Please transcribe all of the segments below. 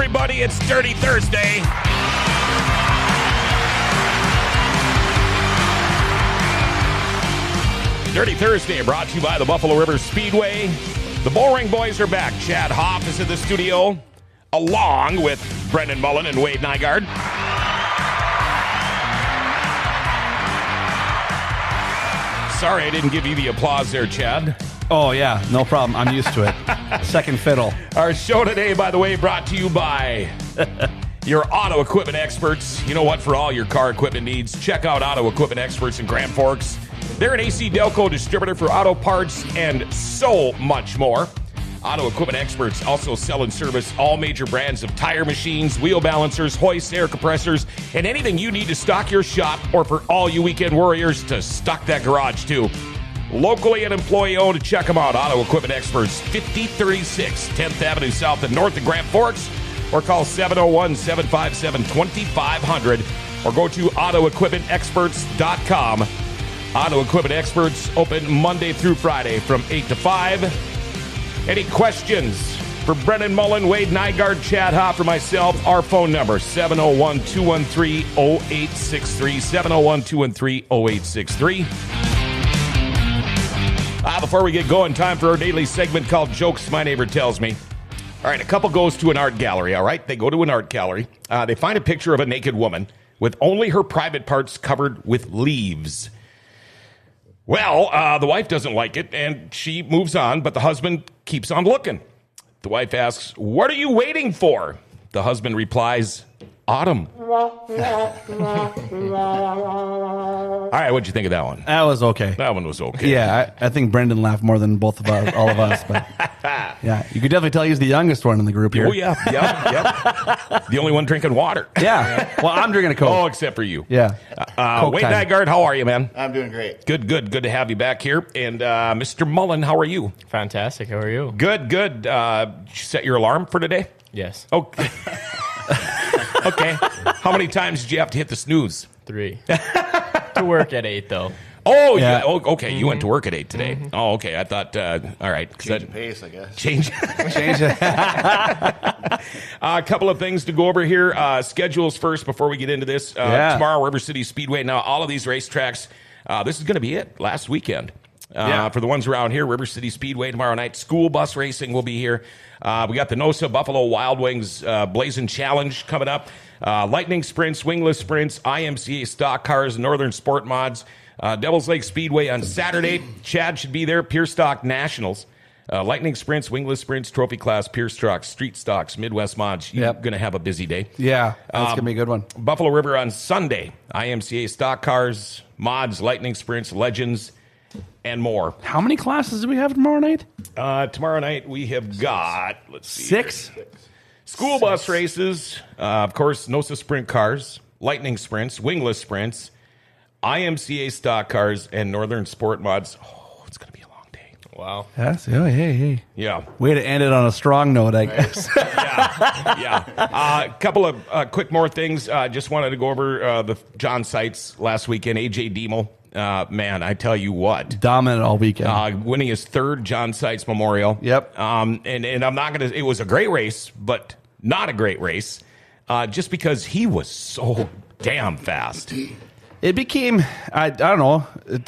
everybody. It's Dirty Thursday. Dirty Thursday brought to you by the Buffalo River Speedway. The Bullring Boys are back. Chad Hoff is in the studio, along with Brendan Mullen and Wade Nygaard. Sorry I didn't give you the applause there, Chad. Oh, yeah, no problem. I'm used to it. Second fiddle. Our show today, by the way, brought to you by your auto equipment experts. You know what? For all your car equipment needs, check out Auto Equipment Experts in Grand Forks. They're an AC Delco distributor for auto parts and so much more. Auto Equipment Experts also sell and service all major brands of tire machines, wheel balancers, hoists, air compressors, and anything you need to stock your shop or for all you weekend warriors to stock that garage too. Locally and employee-owned, check them out. Auto Equipment Experts, 5036 10th Avenue South and North of Grand Forks, or call 701-757-2500, or go to autoequipmentexperts.com. Auto Equipment Experts open Monday through Friday from 8 to 5. Any questions for Brendan Mullen, Wade Nygaard, Chad Hoff, or myself? Our phone number, 701-213-0863, 701-213-0863. Before we get going, time for our daily segment called Jokes My Neighbor Tells Me. All right, a couple goes to an art gallery, all right? They go to an art gallery. They find a picture of a naked woman with only her private parts covered with leaves. Well, the wife doesn't like it, and she moves on, but the husband keeps on looking. The wife asks, "What are you waiting for?" The husband replies, "Autumn." All right, what'd you think of that one? That was okay. That one was okay. Yeah, I think Brendan laughed more than both of us, all of us. But yeah, you could definitely tell he's the youngest one in the group here. Oh, yeah. The only one drinking water. Yeah. Well, I'm drinking a Coke. Oh, except for you. Yeah. Wade Nygaard, how are you, man? I'm doing great. Good to have you back here. And Mr. Mullen, how are you? Fantastic. How are you? Good. Did you set your alarm for today? Yes. Okay. Okay. How many times did you have to hit the snooze? 3. To work at 8, though. Oh, yeah. Oh, okay. You went to work at 8 today. Oh, okay. I thought, all right. Change of pace, I guess. Change it. A couple of things to go over here. Schedules first before we get into this. Tomorrow, River City Speedway. Now, all of these racetracks, this is going to be it. Last weekend. For the ones around here, River City Speedway tomorrow night. School bus racing will be here. We got the NOSA Buffalo Wild Wings Blazing Challenge coming up. Lightning Sprints, Wingless Sprints, IMCA Stock Cars, Northern Sport Mods. Devil's Lake Speedway on Saturday. Chad should be there. Pure Stock Nationals. Lightning Sprints, Wingless Sprints, Trophy Class, Pure Stocks, Street Stocks, Midwest Mods. You're going to have a busy day. Yeah, that's going to be a good one. Buffalo River on Sunday. IMCA Stock Cars, Mods, Lightning Sprints, Legends, and more. How many classes do we have tomorrow night? Tomorrow night we have got, let's see. 6? School bus races. Of course, NOSA Sprint Cars, Lightning Sprints, Wingless Sprints, IMCA Stock Cars, and Northern Sport Mods. Oh, it's going to be a long day. Wow. Yes. Oh, hey. Yeah. Way to end it on a strong note, I guess. Yeah. A couple of quick more things. Just wanted to go over the John Sites last weekend. AJ Diemel. Man, I tell you what. Dominant all weekend. Winning his third John Sites Memorial. Yep. And I'm not going to, it was a great race, but not a great race, just because he was so damn fast. It became, I don't know,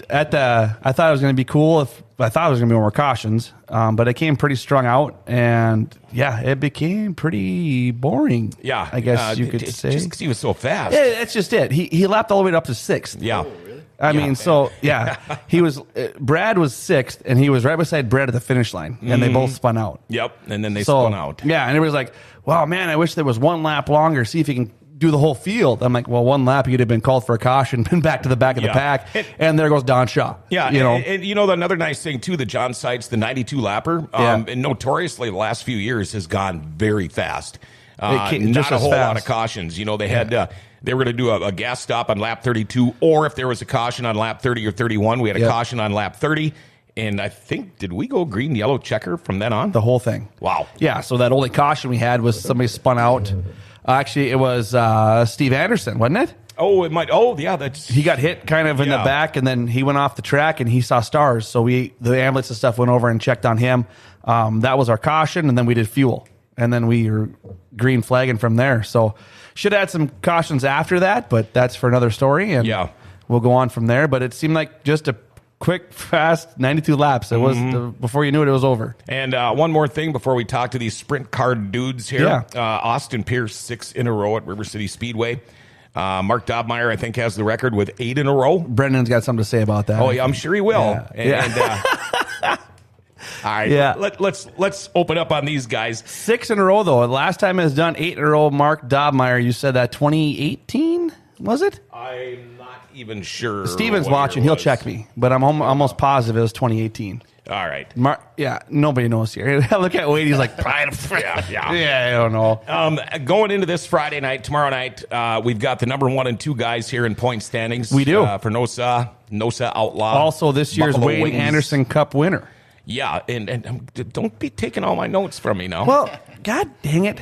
I thought it was going to be cool if I thought it was going to be more cautions, but it came pretty strung out, and yeah, it became pretty boring. Yeah. I guess you could say. Just because he was so fast. Yeah, that's just it. He lapped all the way up to 6th. Yeah. Oh, really? I mean, so, yeah, he was, Brad was 6th, and he was right beside Brad at the finish line, and they both spun out. Yep, and then they spun out. Yeah, and everybody's like, wow, man, I wish there was one lap longer, see if he can do the whole field. I'm like, well, one lap, he could have been called for a caution, been back to the back of the pack, and there goes Don Shaw. Yeah, you know. And you know, another nice thing, too, the John Sites, the 92 lapper, and notoriously the last few years has gone very fast. Not a whole lot of cautions. You know, they had... they were going to do a gas stop on lap 32, or if there was a caution on lap 30 or 31, we had a caution on lap 30. And I think, did we go green, yellow, checker from then on? The whole thing. Wow. Yeah, so that only caution we had was somebody spun out. Actually, it was Steve Anderson, wasn't it? Oh, it might. Oh, yeah. He got hit kind of in the back, and then he went off the track, and he saw stars. So the ambulance and stuff went over and checked on him. That was our caution, and then we did fuel. and then we were green flagging from there. So should have had some cautions after that, but that's for another story. And we'll go on from there. But it seemed like just a quick, fast 92 laps. It was before you knew it was over. And one more thing before we talk to these sprint car dudes here. Austin Pierce, 6 in a row at River City Speedway. Mark Dobmeyer, I think, has the record with 8 in a row. Brendan's got something to say about that. Oh, yeah, I'm sure he will. All right, let's open up on these guys. 6 in a row, though. Last time it was done 8 in a row. Mark Dobmeyer, you said that 2018, was it? I'm not even sure. Steven's watching. He'll check me, but I'm almost positive it was 2018. All right. Nobody knows here. Look at Wade. He's like, I don't know. Going into this Friday night, tomorrow night, we've got the number 1 and 2 guys here in point standings. We do. For NOSA Outlaw. Also, this year's Buffalo Wade Wings. Anderson Cup winner. Yeah, and don't be taking all my notes from me now. Well, God dang it.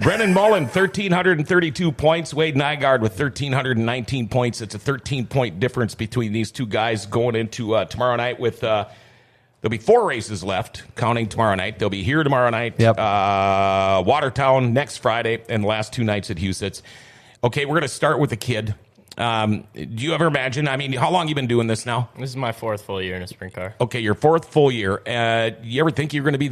Brennan Mullen, 1,332 points. Wade Nygaard with 1,319 points. It's a 13-point difference between these two guys going into tomorrow night with there'll be 4 races left, counting tomorrow night. They'll be here tomorrow night, Watertown next Friday, and the last 2 nights at Huset's. Okay, we're going to start with the kid. Do you ever imagine, I mean, how long you been doing this now? This is my 4th full year in a sprint car. Okay, your 4th full year. You ever think you're going to be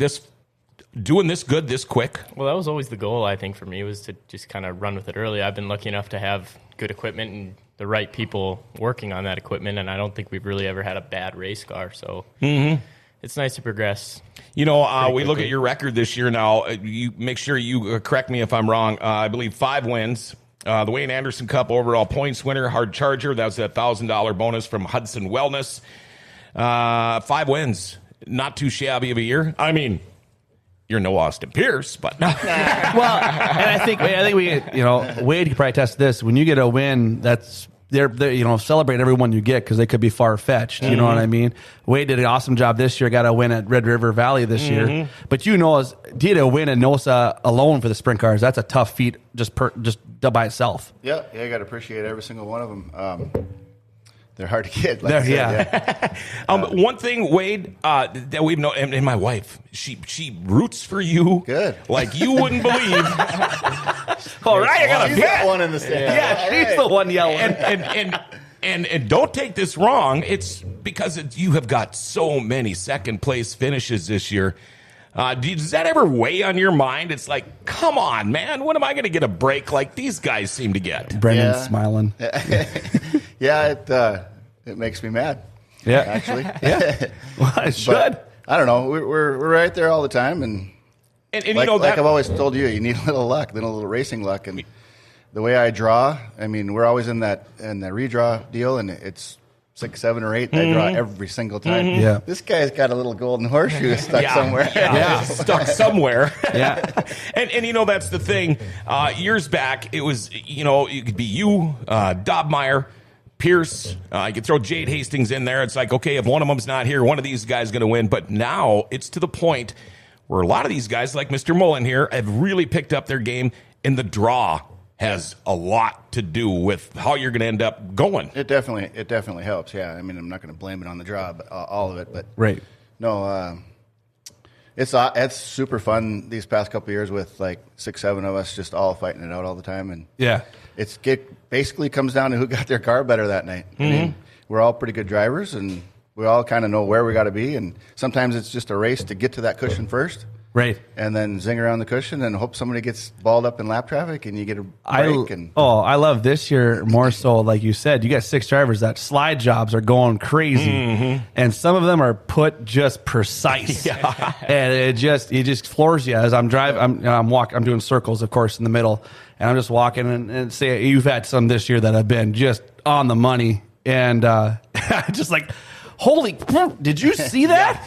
doing this good this quick? Well, that was always the goal, I think, for me, was to just kind of run with it early. I've been lucky enough to have good equipment and the right people working on that equipment, and I don't think we've really ever had a bad race car. So it's nice to progress. You know, we look at your record this year now. You make sure you correct me if I'm wrong. I believe 5 wins. The Wayne Anderson Cup overall points winner, hard charger. That was that $1,000 bonus from Hudson Wellness. 5 wins. Not too shabby of a year. I mean, you're no Austin Pierce, but well, and I think we, Wade could probably test this. When you get a win, that's celebrate every one you get because they could be far fetched. You know what I mean? Wade did an awesome job this year. Got a win at Red River Valley this year, but did a win at NOSA alone for the sprint cars. That's a tough feat just by itself. Yeah, you got to appreciate every single one of them. They're hard to get. One thing, Wade, that we've known, and my wife, she roots for you. Good. Like you wouldn't believe. All right, I got She's that one in the stand. Yeah, she's the one yelling. And don't take this wrong. It's because you have got so many second place finishes this year. Does that ever weigh on your mind? It's like, come on, man. When am I going to get a break like these guys seem to get? Brendan's smiling. It makes me mad. Yeah, actually. Well, it should. But, I don't know. We're right there all the time, and like I've always told you, you need a little luck, then a little racing luck. And the way I draw, I mean, we're always in the redraw deal, and it's 6, 7, or 8. I draw every single time. Yeah, this guy's got a little golden horseshoe stuck somewhere. Stuck somewhere. Yeah, and that's the thing. Years back, it was it could be you, Dobmeyer, Pierce. I could throw Jade Hastings in there. It's like, okay, if one of them's not here, one of these guys is going to win. But now it's to the point where a lot of these guys, like Mr. Mullen here, have really picked up their game, and the draw has a lot to do with how you're going to end up going. It definitely helps. Yeah, I mean, I'm not going to blame it on the draw, all of it, but right. No, it's super fun these past couple of years with like 6, 7 of us just all fighting it out all the time, and it basically comes down to who got their car better that night. I mean, we're all pretty good drivers, and we all kind of know where we got to be, and sometimes it's just a race to get to that cushion first. Right. And then zing around the cushion and hope somebody gets balled up in lap traffic and you get a break. I love this year more so, like you said, you got 6 drivers that slide jobs are going crazy. And some of them are put just precise. And it just floors you as I'm driving. I'm doing circles, of course, in the middle. And I'm just walking and say, you've had some this year that have been just on the money. And just like, holy, did you see that?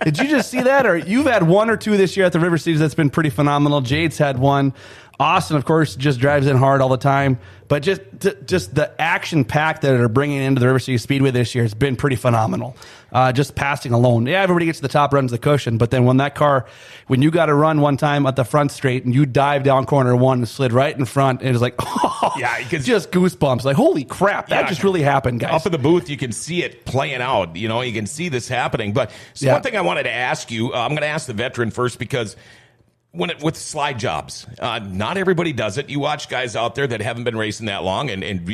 Did you just see that? Or you've had 1 or 2 this year at the River Cities that's been pretty phenomenal. Jade's had one. Austin, of course, just drives in hard all the time. But just the action pack that they're bringing into the River City Speedway this year has been pretty phenomenal. Just passing alone. Yeah, everybody gets to the top, runs the cushion. But then when you got to run one time at the front straight and you dive down corner one and slid right in front, it was like, oh, yeah, just goosebumps. Like, holy crap, that just really happened, guys. Up in the booth, you can see it playing out. You can see this happening. But one thing I wanted to ask you, I'm going to ask the veteran first because with slide jobs, not everybody does it. You watch guys out there that haven't been racing that long, and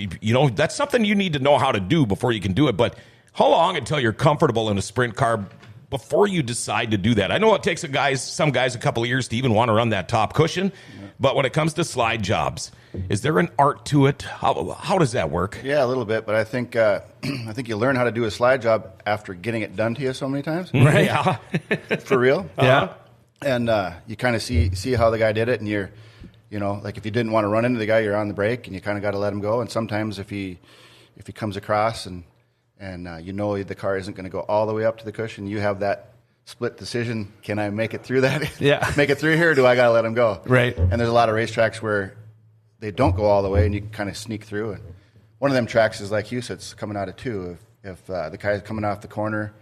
that's something you need to know how to do before you can do it. But how long until you're comfortable in a sprint car before you decide to do that? I know it takes some guys a couple of years to even want to run that top cushion, but when it comes to slide jobs, is there an art to it? How does that work? Yeah, a little bit, but I think you learn how to do a slide job after getting it done to you so many times. Right? Yeah, for real. Yeah. And you kind of see how the guy did it, and you're, like if you didn't want to run into the guy, you're on the brake, and you kind of got to let him go. And sometimes if he comes across and the car isn't going to go all the way up to the cushion, you have that split decision: can I make it through that? Yeah, make it through here, or do I got to let him go? Right. And there's a lot of racetracks where they don't go all the way, and you can kind of sneak through. And one of them tracks is like you said, it's coming out of two. If the guy's coming off the corner,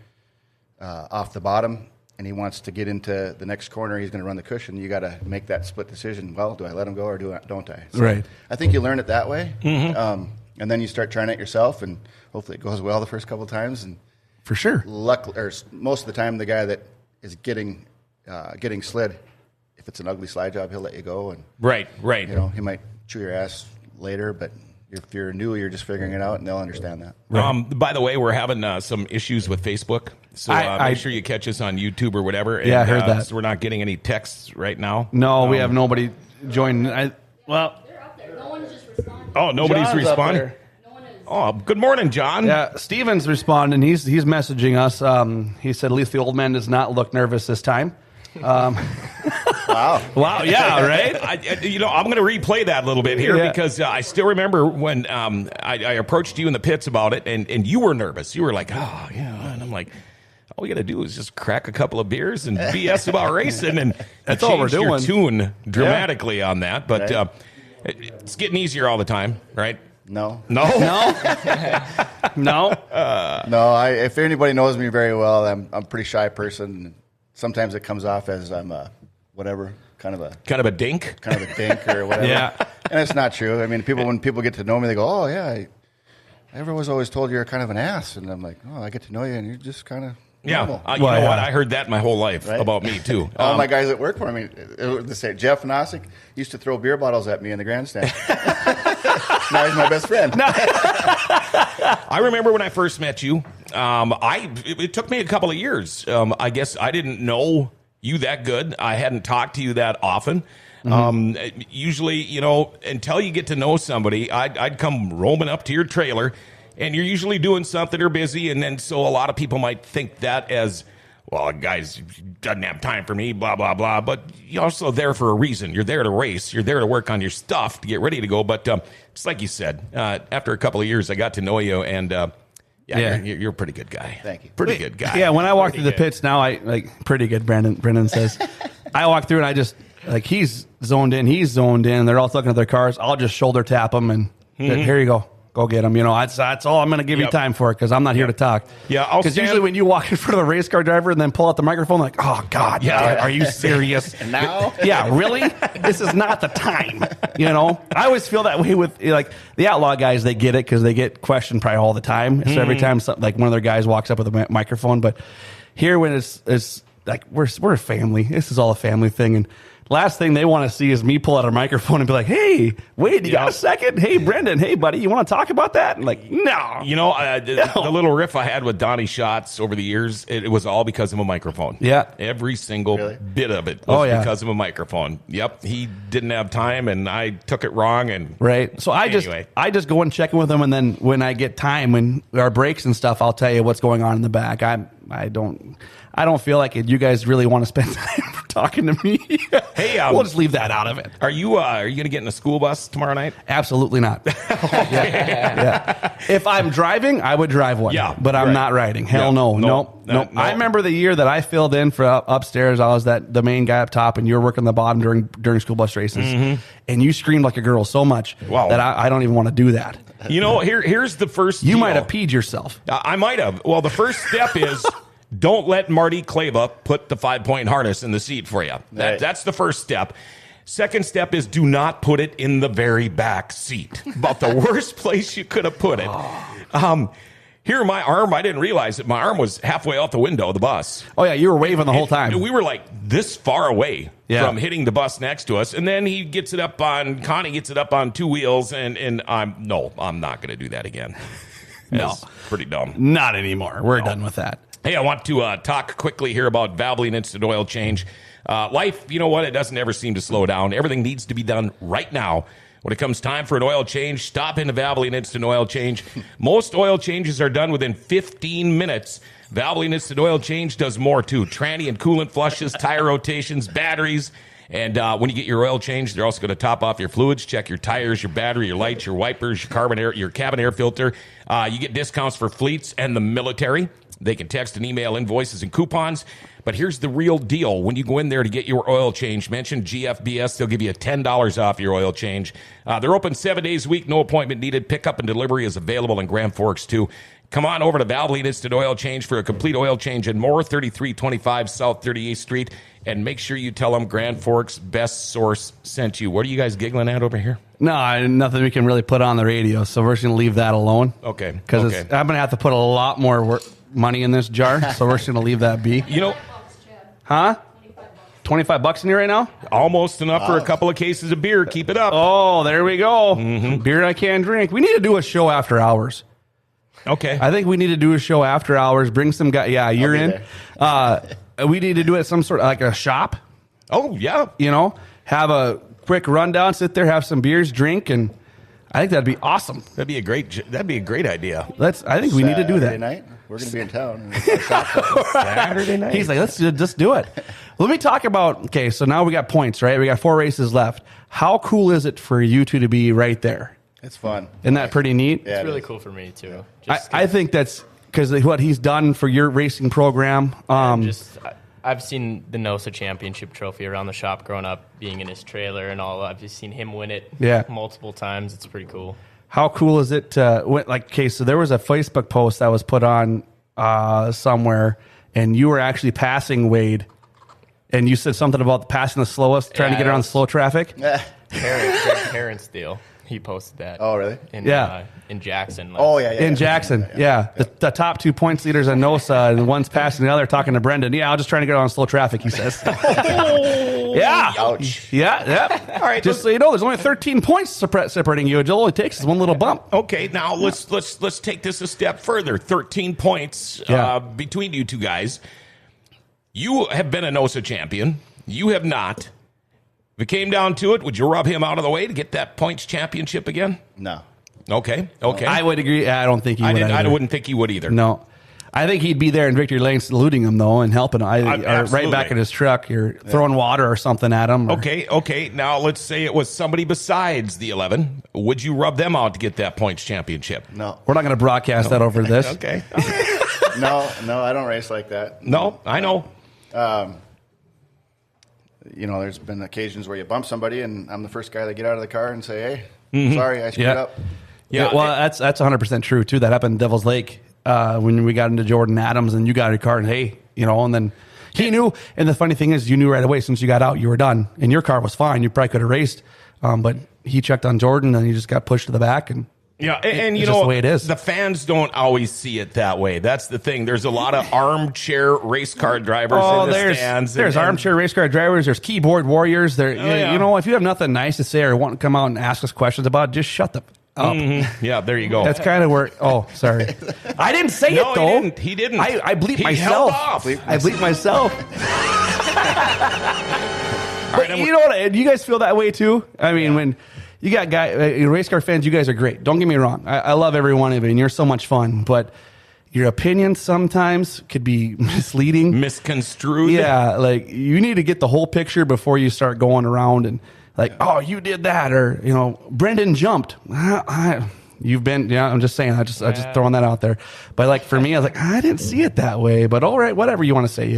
off the bottom, and he wants to get into the next corner, he's going to run the cushion. You got to make that split decision. Well, do I let him go or don't I? So right. I think you learn it that way, and then you start trying it yourself, and hopefully it goes well the first couple of times. And for sure, most of the time, the guy that is getting slid, if it's an ugly slide job, he'll let you go. And right. He might chew your ass later, but if you're new, you're just figuring it out, and they'll understand that. Right. By the way, we're having some issues with Facebook, so make sure you catch us on YouTube or whatever. Yeah, I heard that. So we're not getting any texts right now. No, we have nobody joining. They're up there. No one's just responding. Oh, nobody's John's responding? No one is. Oh, good morning, John. Yeah, Steven's responding. He's messaging us. He said, at least the old man does not look nervous this time. Wow. Yeah, right? I'm going to replay that a little bit here because I still remember when I approached you in the pits about it, and you were nervous. You were like, oh, yeah. And I'm like, all we got to do is just crack a couple of beers and BS about racing, and that's all we're doing. Your tune dramatically on that. But it's getting easier all the time, right? No. If anybody knows me very well, I'm a pretty shy person. Sometimes it comes off as I'm whatever, kind of a dink or whatever. Yeah, and it's not true. I mean, when people get to know me, they go, "Oh yeah, I was always told you're kind of an ass," and I'm like, "Oh, I get to know you, and you're just kind of normal." You know what? I heard that my whole life about me too. All my guys that work for me, they say Jeff Nosik used to throw beer bottles at me in the grandstand. Now he's my best friend. I remember when I first met you. It took me a couple of years. I guess I didn't know you that good. I hadn't talked to you that often. Usually, until you get to know somebody, I'd come roaming up to your trailer, and you're usually doing something or busy, and then so a lot of people might think that as, well, guys doesn't have time for me, blah, blah, blah. But you're also there for a reason. You're there to race. You're there to work on your stuff, to get ready to go. But just like you said, after a couple of years, I got to know you, and you're a pretty good guy. Thank you. Pretty good guy. Yeah, when I walk through the pits now, I like pretty good. Brendan says, I walk through and I just he's zoned in, and they're all looking at their cars. I'll just shoulder tap them and here you go. Go get them. That's all I'm going to give you time for because I'm not here to talk. Yeah, because usually when you walk in front of the race car driver and then pull out the microphone, like, oh God, are you serious? And now, really? This is not the time. I always feel that way with the outlaw guys. They get it because they get questioned probably all the time. So every time one of their guys walks up with a microphone, but here when it's like we're a family. This is all a family thing, and last thing they want to see is me pull out a microphone and be like, hey, wait, you got a second? Hey, Brendan, hey, buddy, you want to talk about that? And like, no. The little riff I had with Donnie Schatz over the years, it was all because of a microphone. Yeah. Every single bit of it was because of a microphone. Yep. He didn't have time, and I took it wrong. And right. So I just go and check in with him, and then when I get time, when our breaks and stuff, I'll tell you what's going on in the back. I don't feel like you guys really want to spend time talking to me. Hey, we'll just leave that out of it. Are you going to get in a school bus tomorrow night? Absolutely not. Yeah. If I'm driving, I would drive one. Yeah, but I'm not riding. Hell no. Nope. I remember the year that I filled in for upstairs. I was the main guy up top, and you were working the bottom during school bus races, and you screamed like a girl so much that I don't even want to do that. Here's the first. You might have peed yourself. I might have. Well, the first step is don't let Marty Kleva put the 5-point harness in the seat for you. That's the first step. Second step is do not put it in the very back seat. About the worst place you could have put it. Here, my arm, I didn't realize that my arm was halfway out the window of the bus. Oh, yeah, you were waving the whole time. We were like this far away from hitting the bus next to us. And then Connie gets it up on 2 wheels, and I'm not going to do that again. That's pretty dumb. Not anymore. We're done with that. Hey, I want to talk quickly here about Valvoline Instant Oil Change. Life, you know what? It doesn't ever seem to slow down. Everything needs to be done right now. When it comes time for an oil change, stop into Valvoline Instant Oil Change. Most oil changes are done within 15 minutes. Valvoline Instant Oil Change does more, too. Tranny and coolant flushes, tire rotations, batteries. And when you get your oil change, they're also going to top off your fluids, check your tires, your battery, your lights, your wipers, your cabin air filter. You get discounts for fleets and the military. They can text and email invoices and coupons. But here's the real deal. When you go in there to get your oil change, mention GFBS. They'll give you $10 off your oil change. They're open 7 days a week. No appointment needed. Pickup and delivery is available in Grand Forks, too. Come on over to Valvoline Instant Oil Change for a complete oil change and more, 3325 South 38th Street. And make sure you tell them Grand Forks Best Source sent you. What are you guys giggling at over here? No, nothing we can really put on the radio, so we're just going to leave that alone. Okay. Because I'm going to have to put a lot more money in this jar, so we're just going to leave that be. Huh? $25 in here right now? Almost enough for a couple of cases of beer. Keep it up. Oh, there we go. Mm-hmm. Beer I can't drink. We need to do a show after hours. Okay. I think we need to do a show after hours. Bring some guys. Yeah, you're in. We need to do it at some sort of like a shop. Oh, yeah. Have a quick rundown, sit there, have some beers, drink, and I think that'd be awesome. That'd be a great idea. I think we need to do that. Saturday night, we're going to be in town. Saturday night. He's like, let's just do it. Let me talk about, okay, so now we got points, right? We got 4 races left. How cool is it for you two to be right there? It's fun. Isn't that pretty neat? Yeah, it's really cool for me, too. I think that's because what he's done for your racing program. I've seen the NOSA championship trophy around the shop growing up, being in his trailer and all. I've just seen him win it multiple times. It's pretty cool. How cool is it? So there was a Facebook post that was put on somewhere, and you were actually passing Wade, and you said something about passing the slowest, trying to get around slow traffic. Parents deal. He posted that. Oh, really? In Jackson. In Jackson, The top 2 points leaders in NOSA, and one's passing the other, talking to Brendan. Yeah, I was just trying to get on slow traffic, he says. Yeah. Ouch. Yeah. All right. Just so you know, there's only 13 points separating you. It only takes one little bump. Okay, now let's take this a step further. 13 points between you two guys. You have been a NOSA champion. You have not. If it came down to it, would you rub him out of the way to get that points championship again? No. Okay. I would agree. I don't think he would. I wouldn't think he would either. No. I think he'd be there in victory lane saluting him, though, and helping him. Right back in his truck. You're throwing water or something at him. Okay. Now, let's say it was somebody besides the 11. Would you rub them out to get that points championship? No. We're not going to broadcast that over this. Okay. No, I don't race like that. No, I know. There's been occasions where you bump somebody, and I'm the first guy to get out of the car and say, hey, sorry, I screwed up. Yeah, well, that's 100% true, too. That happened in Devil's Lake when we got into Jordan Adams, and you got in your car, and hey, and then he knew. And the funny thing is, you knew right away since you got out, you were done. And your car was fine. You probably could have raced. But he checked on Jordan, and he just got pushed to the back, and and it's just the way it is. The fans don't always see it that way. That's the thing. There's a lot of armchair race car drivers in the stands. There's armchair race car drivers. There's keyboard warriors. If you have nothing nice to say or want to come out and ask us questions about it, just shut up. Mm-hmm. Yeah, there you go. That's kind of where. Oh, sorry. I didn't say it though. He didn't. I bleeped myself. I bleeped myself. But you know what? Do you guys feel that way too? I mean, when you got race car fans, you guys are great. Don't get me wrong. I love every one of you, and you're so much fun. But your opinion sometimes could be misleading, misconstrued. Yeah, like you need to get the whole picture before you start going around and like, oh, you did that, or Brendan jumped. You've been, I'm just saying, I just throwing that out there. But like for me, I was like, I didn't see it that way. But all right, whatever you want to say,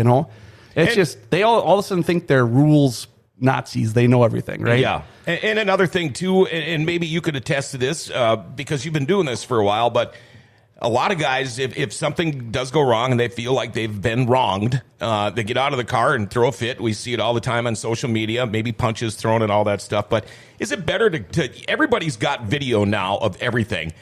it's just they all of a sudden think they're rules Nazis. They know everything, right? Yeah. And another thing too, and maybe you could attest to this because you've been doing this for a while, but a lot of guys, if something does go wrong and they feel like they've been wronged, they get out of the car and throw a fit. We see it all the time on social media, maybe punches thrown and all that stuff. But is it better to everybody's got video now of everything.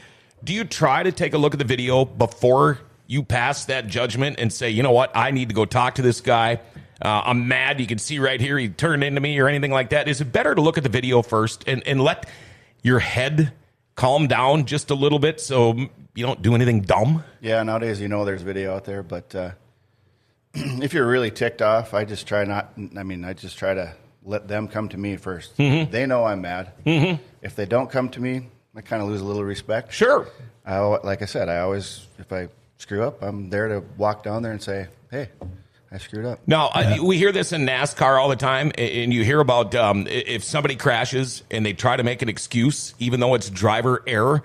Do you try to take a look at the video before you pass that judgment and say, you know what, I need to go talk to this guy. I'm mad. You can see right here he turned into me or anything like that. Is it better to look at the video first and let your head calm down just a little bit so you don't do anything dumb? Yeah, nowadays there's video out there, but if you're really ticked off, I just try to let them come to me first. Mm-hmm. They know I'm mad. Mm-hmm. If they don't come to me, I kind of lose a little respect. Sure. Like I said, I always, if I screw up, I'm there to walk down there and say, hey, I screwed up. Now, we hear this in NASCAR all the time, and you hear about if somebody crashes and they try to make an excuse, even though it's driver error.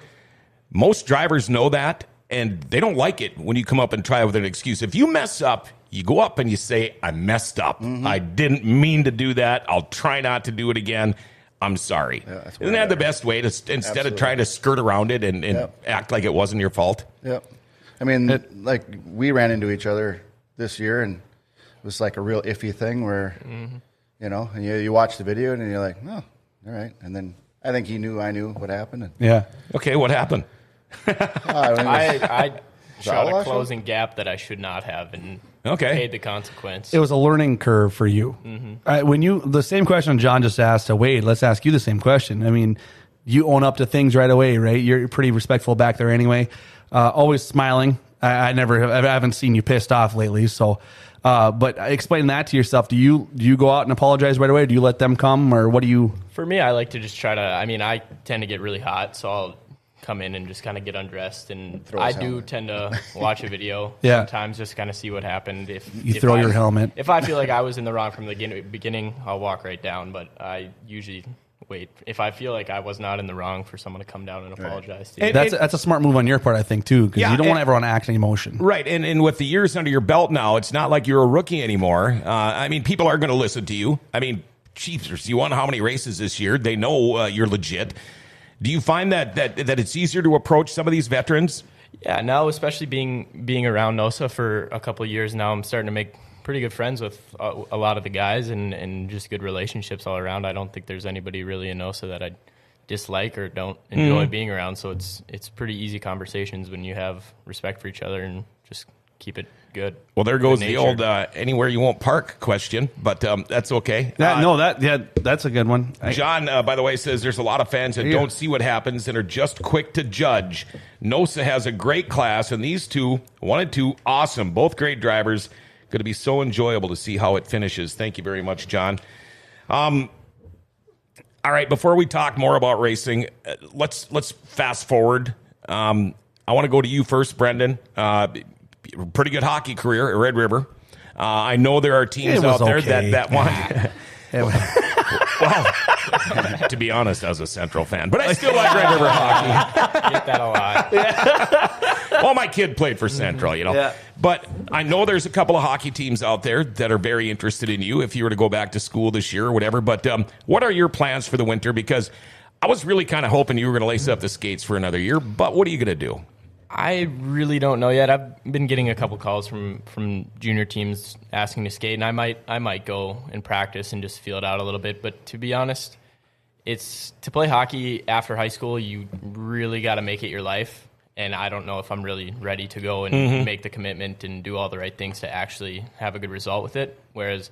Most drivers know that, and they don't like it when you come up and try with an excuse. If you mess up, you go up and you say, I messed up. Mm-hmm. I didn't mean to do that. I'll try not to do it again. I'm sorry. Yeah, isn't that the best way to instead of trying to skirt around it and act like it wasn't your fault? Yep. I mean, we ran into each other this year, and it was like a real iffy thing where, and you watch the video and you're like, oh, all right. And then I think I knew what happened. Yeah. Okay, what happened? I shot a closing gap that I should not have and paid the consequence. It was a learning curve for you. Mm-hmm. The same question John just asked to Wade, let's ask you the same question. I mean, you own up to things right away, right? You're pretty respectful back there anyway. Always smiling. I haven't seen you pissed off lately, so... but explain that to yourself. Do you go out and apologize right away? Do you let them come, or what do you? For me, I like to just try to. I mean, I tend to get really hot, so I'll come in and just kind of get undressed, and I do tend to watch a video sometimes, just kind of see what happened. If you throw your helmet, if I feel like I was in the wrong from the beginning, I'll walk right down. But I usually wait if I feel like I was not in the wrong for someone to come down and apologize to you. That's a smart move on your part, I think, too, because you don't want everyone acting emotion. Right, and with the years under your belt now, it's not like you're a rookie anymore. I mean, people are going to listen to you. I mean, Chiefs, you won how many races this year? They know you're legit. Do you find that it's easier to approach some of these veterans? Yeah, now especially being around NOSA for a couple of years now, I'm starting to make pretty good friends with a lot of the guys and just good relationships all around. I don't think there's anybody really in NOSA that I dislike or don't enjoy being around. So it's pretty easy conversations when you have respect for each other and just keep it good. Well, there goes the old anywhere you won't park question, but that's okay. That's a good one. John, by the way, says there's a lot of fans that don't see what happens and are just quick to judge. NOSA has a great class, and these two, 1 and 2, awesome. Both great drivers. Going to be so enjoyable to see how it finishes. Thank you very much, John. All right, before we talk more about racing, let's fast forward. I want to go to you first, Brendan. Pretty good hockey career at Red River. I know there are teams out there that want. Well, to be honest, I was a Central fan, but I still like Red River hockey. Get that a lot. Well, my kid played for Central, Yeah. But I know there's a couple of hockey teams out there that are very interested in you if you were to go back to school this year or whatever. But what are your plans for the winter? Because I was really kind of hoping you were going to lace up the skates for another year, but what are you going to do? I really don't know yet. I've been getting a couple calls from junior teams asking to skate, and I might go and practice and just feel it out a little bit. But to be honest, it's to play hockey after high school, you really got to make it your life. And I don't know if I'm really ready to go and make the commitment and do all the right things to actually have a good result with it. Whereas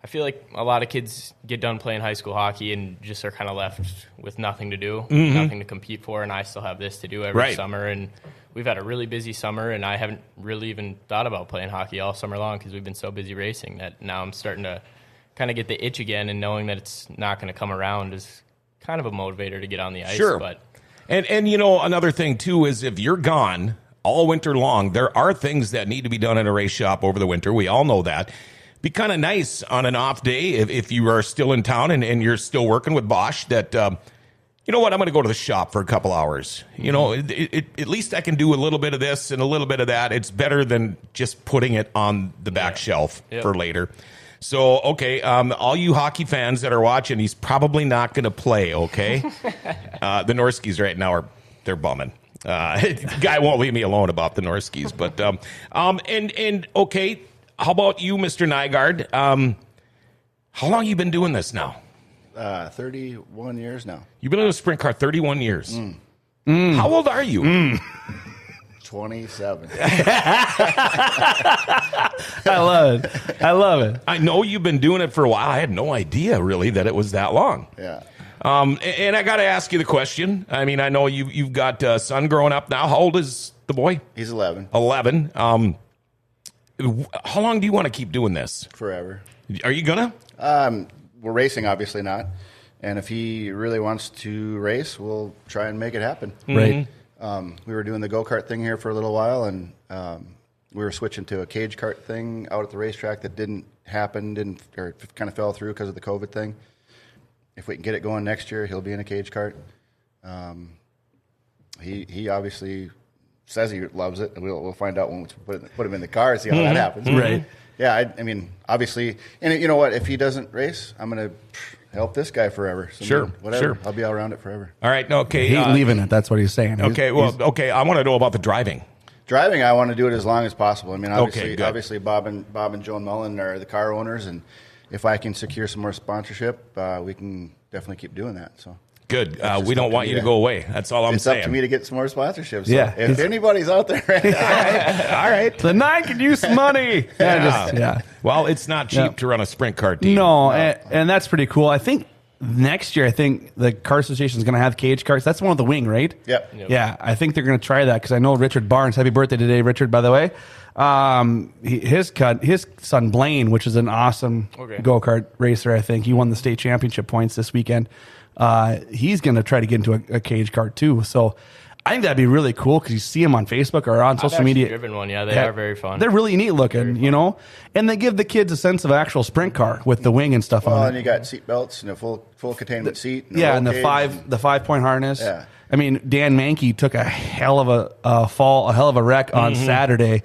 I feel like a lot of kids get done playing high school hockey and just are kind of left with nothing to do, nothing to compete for, and I still have this to do every summer. And we've had a really busy summer, and I haven't really even thought about playing hockey all summer long because we've been so busy racing that now I'm starting to kind of get the itch again, and knowing that it's not going to come around is kind of a motivator to get on the ice. Sure. And you know, another thing, too, is if you're gone, all winter long. There are things that need to be done in a race shop over the winter. We all know that. Be kind of nice on an off day if you are still in town and you're still working with Bosch that, you know what, I'm going to go to the shop for a couple hours. You know, at least I can do a little bit of this and a little bit of that. It's better than just putting it on the back shelf for later. So, okay, all you hockey fans that are watching, he's probably not going to play, okay? The Norskis right now they're bumming. Guy won't leave me alone about the Norskis. But, and okay, how about you, Mr. Nygaard? How long you been doing this now? 31 years now. You've been in a sprint car 31 years. How old are you? 27. I love it. I know you've been doing it for a while. I had no idea, really, that it was that long. Yeah. And I got to ask you the question. I mean, I know you've got a son growing up now. How old is the boy? He's 11. 11. How long do you want to keep doing this? Forever. Are you gonna? We're racing, obviously not. And if he really wants to race, we'll try and make it happen. Right. We were doing the go-kart thing here for a little while, and we were switching to a cage kart thing out at the racetrack that didn't happen, or kind of fell through because of the COVID thing. If we can get it going next year, he'll be in a cage kart. He obviously says he loves it, and we'll find out when we put him in the car and see how that happens. Right. Yeah, I mean, obviously, and you know what? If he doesn't race, I'm going to help this guy forever. So Sure, whatever. sure. I'll be all around it forever. All right. Okay. He ain't leaving it. That's what he's saying. Okay. Okay. I want to know about the driving. Driving, I want to do it as long as possible. I mean, Okay, good. obviously, Bob and Joan Mullen are the car owners, and if I can secure some more sponsorship, we can definitely keep doing that. So. Good. We don't want you to go away. That's all I'm saying. It's up to me to get some more sponsorships. So Yeah. if anybody's out there, All right. The Nine could use some money. Yeah. Well, it's not cheap to run a sprint car team. No, and that's pretty cool. I think next year, the car association is going to have cage carts. That's one of the wing, right? Yep. Yeah, I think they're going to try that because I know Richard Barnes. Happy birthday today, Richard, by the way. His son Blaine, which is an awesome go-kart racer, I think. He won the state championship points this weekend. He's going to try to get into a cage kart too. So I think that'd be really cool because you see them on Facebook or on social media. I've driven one. Yeah, they are very fun. They're really neat looking, you know, and they give the kids a sense of actual sprint car with the wing and stuff on it. And you got seat belts and a full containment seat. And and the 5-point harness. Yeah. I mean, Dan Mankey took a hell of a wreck on Saturday.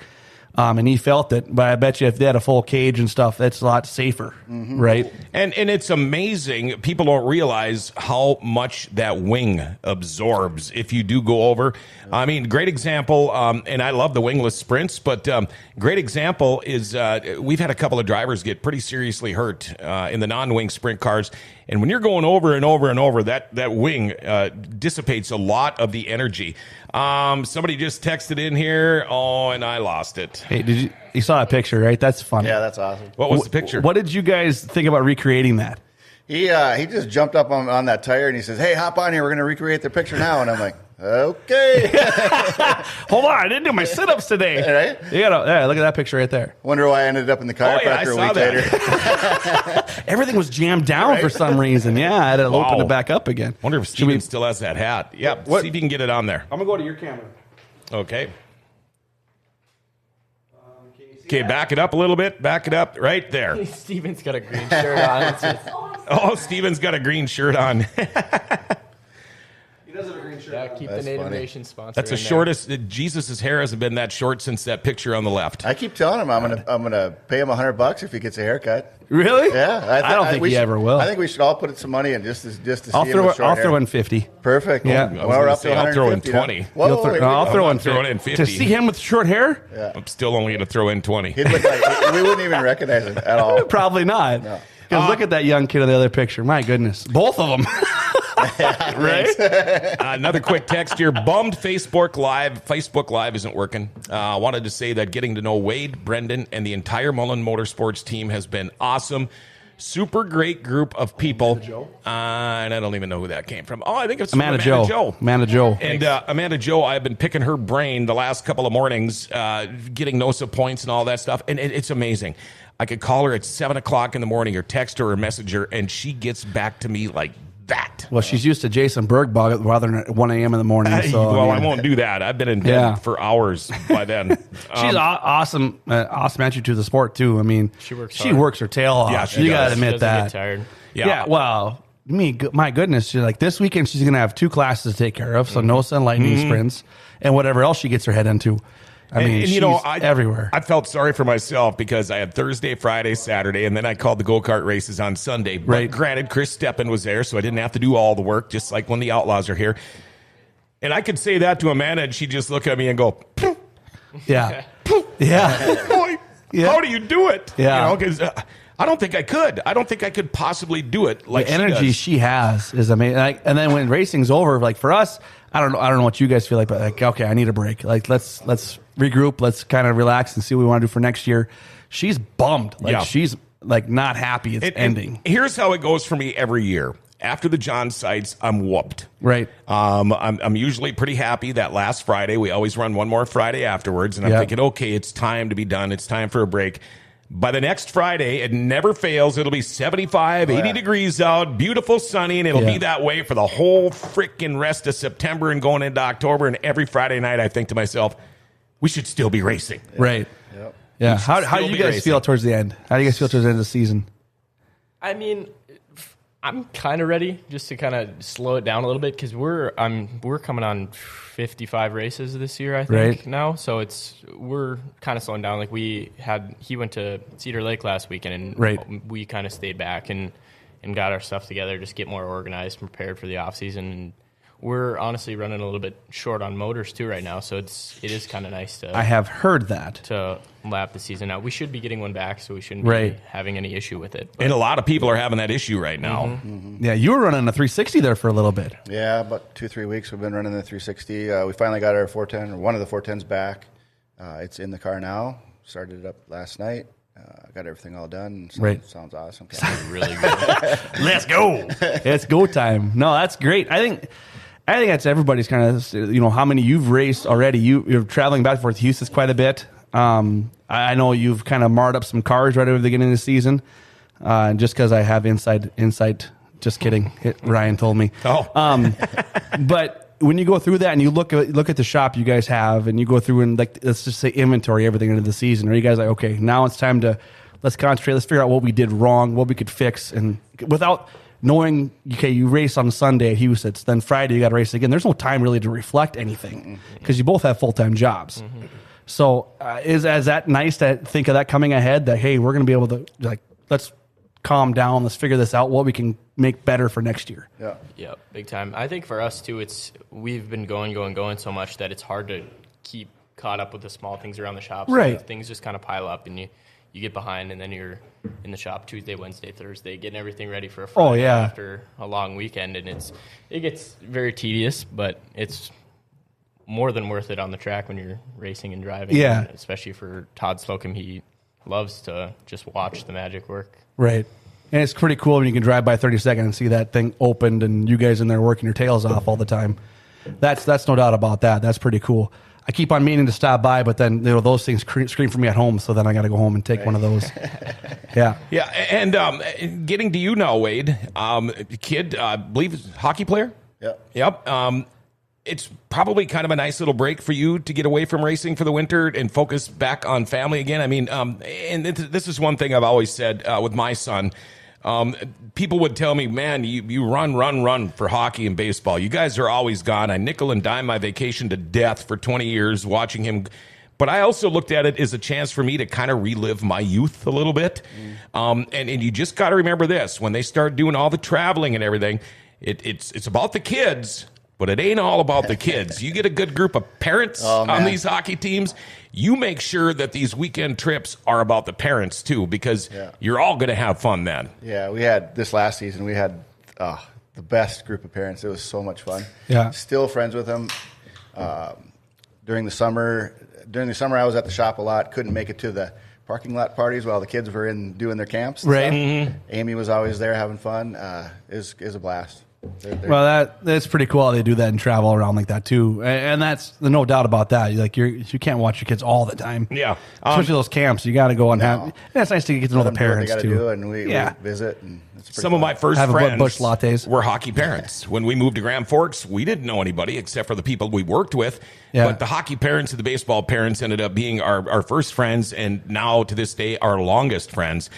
And he felt it, but I bet you if they had a full cage and stuff, that's a lot safer, right? And it's amazing. People don't realize how much that wing absorbs if you do go over. I mean, great example, and I love the wingless sprints, but great example is we've had a couple of drivers get pretty seriously hurt in the non-wing sprint cars. And when you're going over and over and over, that wing dissipates a lot of the energy. Somebody just texted in here. Oh, and I lost it. Hey, you saw that picture, right? That's funny. Yeah, that's awesome. What was the picture? What did you guys think about recreating that? He just jumped up on that tire and he says, "Hey, hop on here. We're going to recreate the picture now." And I'm like, "Okay." Hold on, I didn't do my sit-ups today. Right? You gotta look at that picture right there. Wonder why I ended up in the chiropractor a week later. Everything was jammed down for some reason. Yeah, I had to open it back up again. Wonder if Steven still has that hat. Yeah, see if you can get it on there. I'm gonna go to your camera. Okay. Okay, back it up a little bit. Back it up right there. Steven's got a green shirt on. Oh, Steven's got a green shirt on. He does have a green shirt. Yeah, keep the Native Nation sponsor. That's the shortest. Jesus' hair hasn't been that short since that picture on the left. I keep telling him I'm gonna pay him $100 if he gets a haircut. Really? Yeah, I don't think he ever will. I think we should all put some money in just to see I'll him with short I'll hair. throw in 50. Perfect. Yeah. Well, we're up to 150. I'll throw in 20. I'll throw in throwing in 50. To see him with short hair? Yeah. I'm still only going to throw in 20. He'd look like we wouldn't even recognize him at all. Probably not. No. Because look at that young kid in the other picture. My goodness. Both of them. Right? Another quick text here. Bummed Facebook Live isn't working. Wanted to say that getting to know Wade, Brendan, and the entire Mullen Motorsports team has been awesome. Super great group of people. And I don't even know who that came from. Oh, I think it's Amanda Joe. Amanda Joe. And Amanda Joe, I've been picking her brain the last couple of mornings, getting NOSA points and all that stuff. And it's amazing. I could call her at 7 o'clock in the morning or text her or message her, and she gets back to me like that. Well, she's used to Jason Bergbaugh rather than at 1 a.m. in the morning. So, well, I won't do that. I've been in bed for hours by then. She's awesome entry to the sport, too. I mean, she works her tail off. Yeah, you got to admit that. Get tired. Yeah, well, my goodness, she's like, this weekend she's going to have 2 classes to take care of, so NOSA and lightning sprints, and whatever else she gets her head into. I mean, she's everywhere. I felt sorry for myself because I had Thursday, Friday, Saturday, and then I called the go-kart races on Sunday. But granted, Chris Steppen was there, so I didn't have to do all the work, just like when the Outlaws are here. And I could say that to Amanda, and she'd just look at me and go, Poof. Yeah. Yeah. Boy, how do you do it? Yeah. Because I don't think I could. I don't think I could possibly do it like the energy she has is amazing. And then when racing's over, like for us, I don't know what you guys feel like, but like, okay, I need a break. Like let's regroup, let's kind of relax and see what we want to do for next year. She's bummed. Like she's like not happy it's ending. And here's how it goes for me every year. After the John sites, I'm whooped. Right. I'm usually pretty happy that last Friday. We always run one more Friday afterwards, and I'm thinking, okay, it's time to be done. It's time for a break. By the next Friday, it never fails. It'll be 75, 80 degrees out, beautiful, sunny, and it'll be that way for the whole freaking rest of September and going into October. And every Friday night, I think to myself, we should still be racing. Right. Yep. Yeah. How do you guys feel towards the end? How do you guys feel towards the end of the season? I mean, I'm kind of ready just to kind of slow it down a little bit because we're coming on 55 races this year, I think now. So we're kind of slowing down. Like he went to Cedar Lake last weekend, and we kind of stayed back and got our stuff together, just get more organized, prepared for the off season. And we're honestly running a little bit short on motors too right now, so it is kind of nice to. I have heard that to lap the season out. We should be getting one back, so we shouldn't be having any issue with it. But. And a lot of people are having that issue right now. Mm-hmm. Yeah, you were running a 360 there for a little bit. Yeah, about 2-3 weeks we've been running the 360. We finally got our 410, or one of the 410s back. It's in the car now. Started it up last night. Got everything all done. Sounds awesome. Sounds really good. Let's go. It's go time. No, that's great. I think that's everybody's kind of, how many you've raced already. You're traveling back and forth to Houston quite a bit. I know you've kind of marred up some cars right over the beginning of the season. Just because I have insight. Just kidding. Ryan told me. Oh. But when you go through that and you look at the shop you guys have and you go through and like, let's just say inventory everything into the season, are you guys like, okay, now it's time to let's concentrate. Let's figure out what we did wrong, what we could fix. And without knowing, okay, you race on Sunday at Houston, then Friday you got to race again. There's no time really to reflect anything because you both have full-time jobs. Mm-hmm. So is that nice to think of that coming ahead that, hey, we're going to be able to, like, let's calm down, let's figure this out, what we can make better for next year. Yeah, big time. I think for us too, we've been going so much that it's hard to keep caught up with the small things around the shop. So right. Things just kind of pile up and you get behind, and then you're in the shop Tuesday, Wednesday, Thursday, getting everything ready for a Friday after a long weekend, and it gets very tedious, but it's more than worth it on the track when you're racing and driving. Yeah. And especially for Todd Slocum, he loves to just watch the magic work. Right. And it's pretty cool when you can drive by 30 seconds and see that thing opened and you guys in there working your tails off all the time. That's no doubt about that. That's pretty cool. I keep on meaning to stop by, but then those things scream for me at home, so then I got to go home and take one of those. Yeah. Yeah, and getting to you now, Wade, kid, I believe is a hockey player? Yep. It's probably kind of a nice little break for you to get away from racing for the winter and focus back on family again. I mean, and this is one thing I've always said with my son. People would tell me, man, you run for hockey and baseball. You guys are always gone. I nickel and dime my vacation to death for 20 years watching him. But I also looked at it as a chance for me to kind of relive my youth a little bit. And you just got to remember this. When they start doing all the traveling and everything, it's about the kids, but it ain't all about the kids. You get a good group of parents on these hockey teams, you make sure that these weekend trips are about the parents too, because you're all going to have fun then. Yeah, we had this last season, we had the best group of parents. It was so much fun. Yeah. Still friends with them. During the summer, I was at the shop a lot, couldn't make it to the parking lot parties while the kids were doing their camps. Right. Mm-hmm. Amy was always there having fun. It was a blast. Well, that's pretty cool how they do that and travel around like that too, and that's no doubt about that. You can't watch your kids all the time. Yeah, especially those camps. You got to go and have. And it's nice to get to know the parents too. Do, and we visit. And some of my first friends bush lattes. Were hockey parents. When we moved to Grand Forks, we didn't know anybody except for the people we worked with. Yeah. But the hockey parents and the baseball parents ended up being our first friends, and now to this day our longest friends.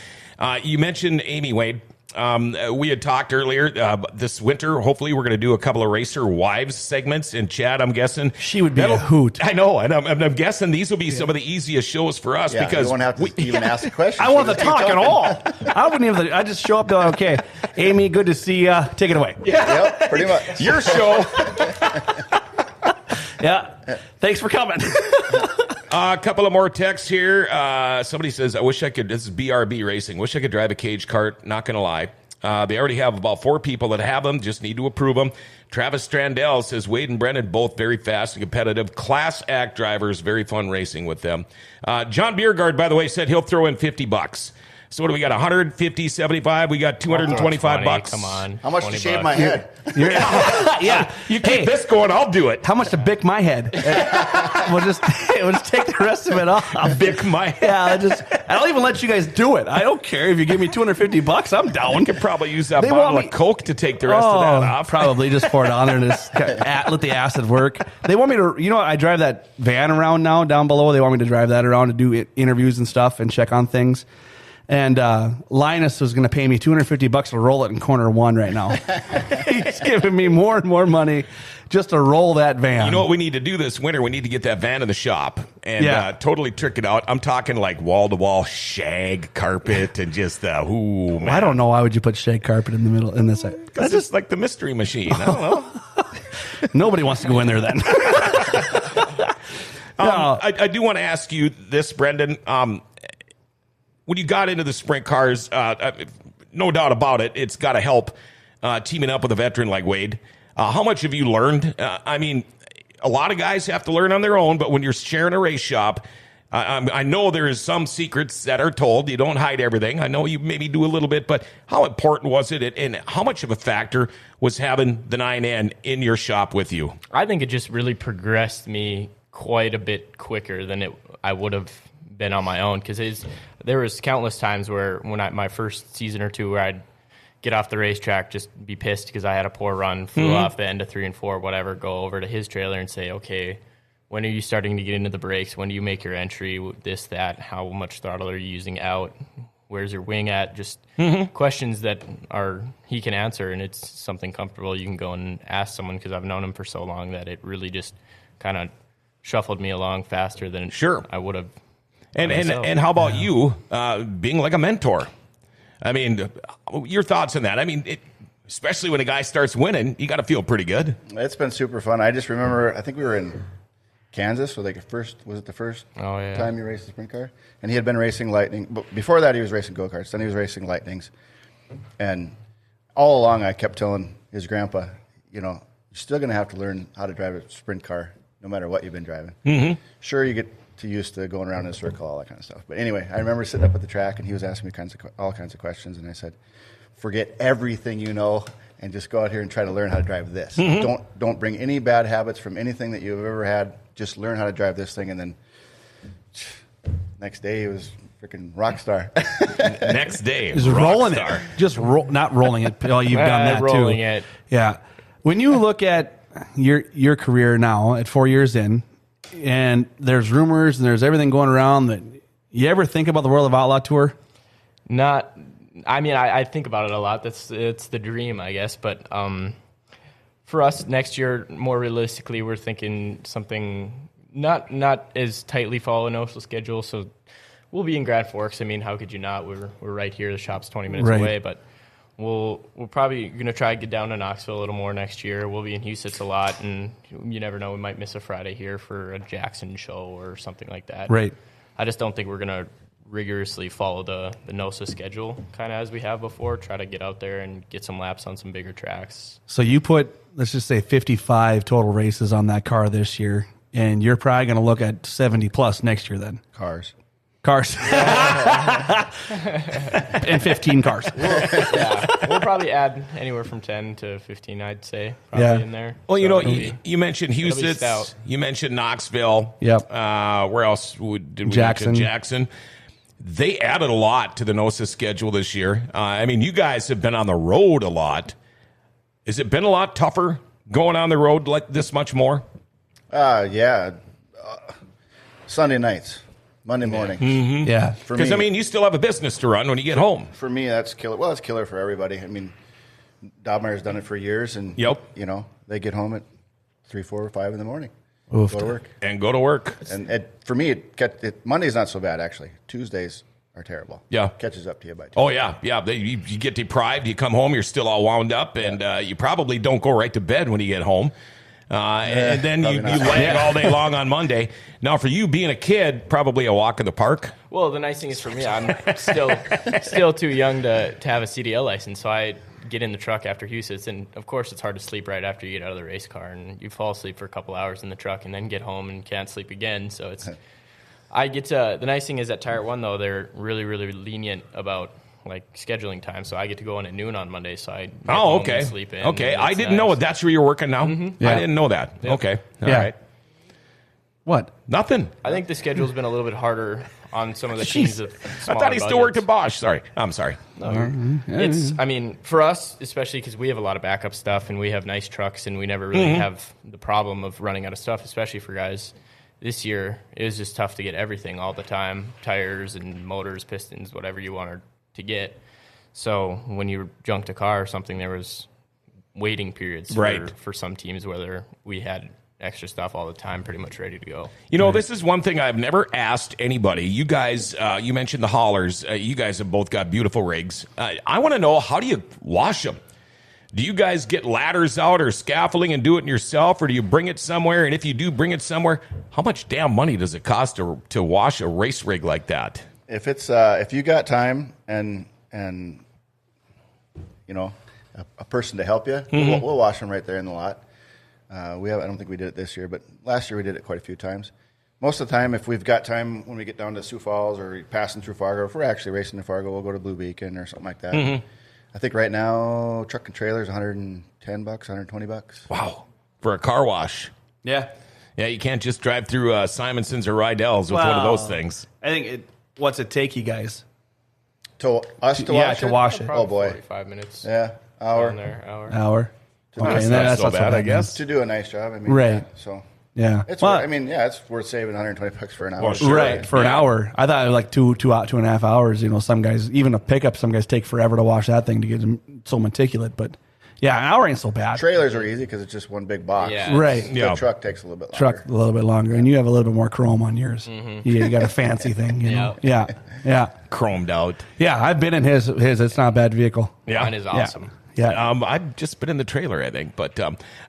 You mentioned Amy Wade. We had talked earlier this winter. Hopefully, we're going to do a couple of Racer Wives segments. And Chad, I'm guessing she would be a hoot. I know, and I'm guessing these will be some of the easiest shows for us because you won't have to even ask a question. I want to talk at all. I wouldn't even. I just show up. Going, okay, Amy, good to see you. Take it away. Yep, pretty much. Your show. Yeah. Thanks for coming. A couple of more texts here. Somebody says, I wish I could, this is BRB Racing, wish I could drive a cage cart. Not going to lie. They already have about 4 people that have them, just need to approve them. Travis Strandell says, Wade and Brennan, both very fast and competitive. Class act drivers, very fun racing with them. John Biergard, by the way, said he'll throw in $50. So what do we got? 150, 75. We got 225 bucks. Come on. How much to shave my head? Yeah. You keep this going, I'll do it. How much to bick my head? we'll just take the rest of it off. Bick my head. Yeah, I don't even let you guys do it. I don't care if you give me $250. I'm down. You could probably use that bottle of Coke to take the rest of that off. Probably just pour it on there and just let the acid work. They want me to, I drive that van around now down below. They want me to drive that around to do interviews and stuff and check on things. And Linus was going to pay me $250 to roll it in corner 1 right now. He's giving me more and more money just to roll that van. You know what we need to do this winter? We need to get that van in the shop and totally trick it out. I'm talking like wall-to-wall shag carpet and just man. I don't know. Why would you put shag carpet in the middle in this? Because it's like the Mystery Machine. I don't know. Nobody wants to go in there then. I do want to ask you this, Brendan. When you got into the sprint cars, no doubt about it, it's got to help teaming up with a veteran like Wade. How much have you learned? I mean, a lot of guys have to learn on their own, but when you're sharing a race shop, I know there is some secrets that are told. You don't hide everything. I know you maybe do a little bit, but how important was it, and how much of a factor was having the 9N in your shop with you? I think it just really progressed me quite a bit quicker than I would have been on my own, because there was countless times where my first season or two where I'd get off the racetrack, just be pissed because I had a poor run, flew off the end of 3 and 4, whatever, go over to his trailer and say, okay, when are you starting to get into the brakes? When do you make your entry? This, that, how much throttle are you using out? Where's your wing at? Just questions that he can answer, and it's something comfortable you can go and ask someone, because I've known him for so long that it really just kind of shuffled me along faster than I would have. And how about you being like a mentor? I mean, your thoughts on that? I mean, especially when a guy starts winning, you got to feel pretty good. It's been super fun. I just remember, I think we were in Kansas, so the first time you raced a sprint car? And he had been racing Lightning. But before that, he was racing go-karts. Then he was racing Lightnings. And all along, I kept telling his grandpa, you're still going to have to learn how to drive a sprint car no matter what you've been driving. Mm-hmm. Sure, you get too used to going around in a circle, all that kind of stuff. But anyway, I remember sitting up at the track, and he was asking me all kinds of questions, and I said, forget everything you know and just go out here and try to learn how to drive this. Mm-hmm. Don't bring any bad habits from anything that you've ever had. Just learn how to drive this thing. And then next day, he was freaking rock star. Next day, he's rolling it. Just not rolling it. Oh, you've done that rolling too. It. Yeah. When you look at your career now at 4 years in, and there's rumors and there's everything going around, that you ever think about the World of Outlaw Tour? Not. I mean, I think about it a lot. It's the dream, I guess. But for us next year, more realistically, we're thinking something not as tightly follow a NOSA schedule. So we'll be in Grand Forks. I mean, how could you not? We're right here. The shop's 20 minutes away. But we're probably going to try to get down to Knoxville a little more next year. We'll be in Houston a lot, and you never know. We might miss a Friday here for a Jackson show or something like that. Right. I just don't think we're going to rigorously follow the NOSA schedule kind of as we have before. Try to get out there and get some laps on some bigger tracks. So you put, let's just say, 55 total races on that car this year, and you're probably going to look at 70 plus next year then. Cars. Cars. And 15 cars. We'll probably add anywhere from 10 to 15, I'd say, probably in there. Well, you mentioned Houston. You mentioned Knoxville. Yep. Where else did we Jackson. mention? Jackson. They added a lot to the NOSA schedule this year. You guys have been on the road a lot. Has it been a lot tougher going on the road like this much more? Yeah. Sunday nights. Monday mornings. Mm-hmm. Yeah. Because, you still have a business to run when you get home. For me, that's killer. Well, it's killer for everybody. Dobmeyer's done it for years, and, they get home at 3, 4, or 5 in the morning. Oof. Go to work. And go to work. And for me, Monday's not so bad, actually. Tuesdays are terrible. Yeah. Catches up to you by Tuesday. Oh, yeah. Yeah. You get deprived. You come home, you're still all wound up, and you probably don't go right to bed when you get home. And then you lag all day long on Monday. Now, for you being a kid, probably a walk in the park. Well, the nice thing is for me, I'm still too young to have a CDL license, so I get in the truck after Houston, and of course it's hard to sleep right after you get out of the race car, and you fall asleep for a couple hours in the truck and then get home and can't sleep again. So the nice thing is at Tire One, though, they're really, really lenient about scheduling time, so I get to go in at noon on Monday, so I get home and sleep in. Okay, I didn't know that's where you're working now. Mm-hmm. Yeah. I didn't know that. Yep. Okay, all right. What? Nothing. I think the schedule's been a little bit harder on some of the teams with smaller I thought he still worked budgets. at Bosch. Sorry, I'm sorry. No, it's for us, especially because we have a lot of backup stuff and we have nice trucks and we never really have the problem of running out of stuff, especially for guys. This year, it was just tough to get everything all the time, tires and motors, pistons, whatever you wanted to get. So when you junked a car or something, there was waiting periods for some teams, whether we had extra stuff all the time, pretty much ready to go. This is one thing I've never asked anybody. You guys, you mentioned the haulers. You guys have both got beautiful rigs. I want to know, how do you wash them? Do you guys get ladders out or scaffolding and do it yourself, or do you bring it somewhere? And if you do bring it somewhere, how much damn money does it cost to wash a race rig like that? If it's if you got time and a person to help you, we'll wash them right there in the lot. I don't think we did it this year, but last year we did it quite a few times. Most of the time, if we've got time when we get down to Sioux Falls or passing through Fargo, if we're actually racing to Fargo, we'll go to Blue Beacon or something like that. I think right now, truck and trailer is $110, $120. Wow. For a car wash. Yeah. Yeah, you can't just drive through Simonson's or Rydell's with one of those things. I think what's it take you guys? To wash it? Yeah, to wash it. Oh, boy. 45 minutes. Yeah, hour. Hour. Okay, that's not so bad, I guess. To do a nice job. Right. Yeah. It's it's worth saving $120 for an hour. Well, sure. Right, for an hour. I thought it was like 2.5 hours. Some guys, even a pickup, some guys take forever to wash that thing to get them so meticulous. But yeah, an hour ain't so bad. Trailers are easy because it's just one big box. Yeah. Right. The truck takes a little bit longer. Truck a little bit longer, and you have a little bit more chrome on yours. You got a fancy thing, Yeah. Chromed out. Yeah, I've been in his. It's not a bad vehicle. Yeah. Mine is awesome. Yeah. I've just been in the trailer, I think. But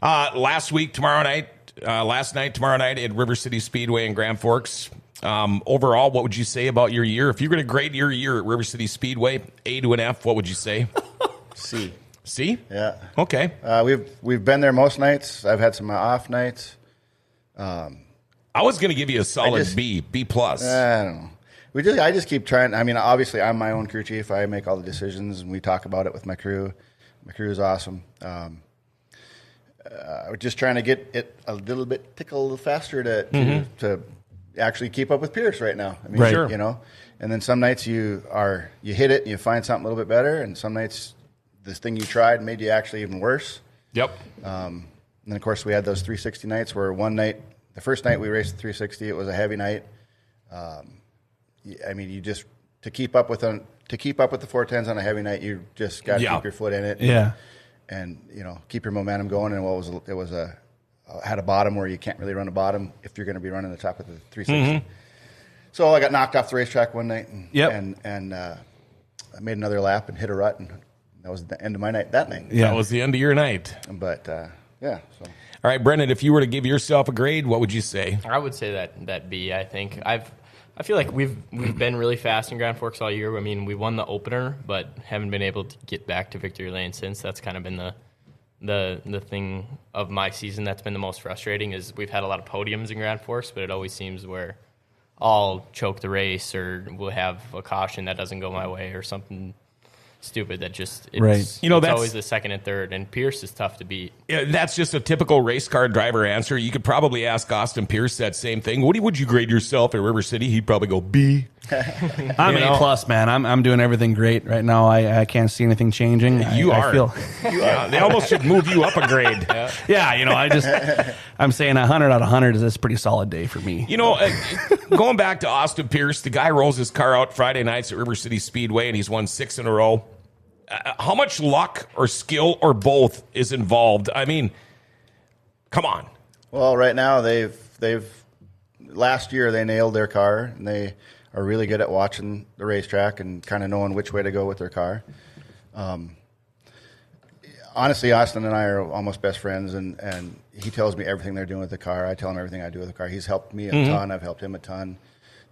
last night, tomorrow night at River City Speedway in Grand Forks. Overall, what would you say about your year? If you're going to grade your year at River City Speedway, A to an F, what would you say? C. C? Yeah. Okay. We've been there most nights. I've had some off nights. I was going to give you a solid B plus. I don't know. I just keep trying. Obviously, I'm my own crew chief. I make all the decisions, and we talk about it with my crew. My crew is awesome. We're just trying to get it a little bit tickle a little faster to actually keep up with Pierce right now. Sure. And then some nights you hit it and you find something a little bit better, and some nights this thing you tried made you actually even worse. Yep. And then of course we had those 360 nights where one night, the first night we raced the 360, it was a heavy night. You just to keep up with the 410s on a heavy night, you just got to keep your foot in it. Yeah. And keep your momentum going. And had a bottom where you can't really run a bottom if you're going to be running the top of the 360. So I got knocked off the racetrack one night, and I made another lap and hit a rut, and that was the end of my night that night. Yeah, that was the end of your night. But yeah. So. All right, Brendan, if you were to give yourself a grade, what would you say? I would say that B. I think I feel like we've been really fast in Grand Forks all year. We won the opener, but haven't been able to get back to victory lane since. That's kind of been the thing of my season that's been the most frustrating is we've had a lot of podiums in Grand Forks, but it always seems where I'll choke the race or we'll have a caution that doesn't go my way or something stupid that just it's, you know, it's that's always the second and third, and Pierce is tough to beat. Yeah, that's just a typical race car driver answer. You could probably ask Austin Pierce that same thing. What would you grade yourself at River City? He'd probably go B. I'm A+, man. I'm doing everything great right now. I can't see anything changing. You are. They almost should move you up a grade. Yeah, you know, I'm saying 100 out of 100 is a pretty solid day for me. You know, going back to Austin Pierce, the guy rolls his car out Friday nights at River City Speedway, and he's won 6 in a row. How much luck or skill or both is involved? I mean, come on. Well, right now they've last year they nailed their car, and they are really good at watching the racetrack and kind of knowing which way to go with their car. Honestly, Austin and I are almost best friends, and he tells me everything they're doing with the car. I tell him everything I do with the car. He's helped me a ton. I've helped him a ton.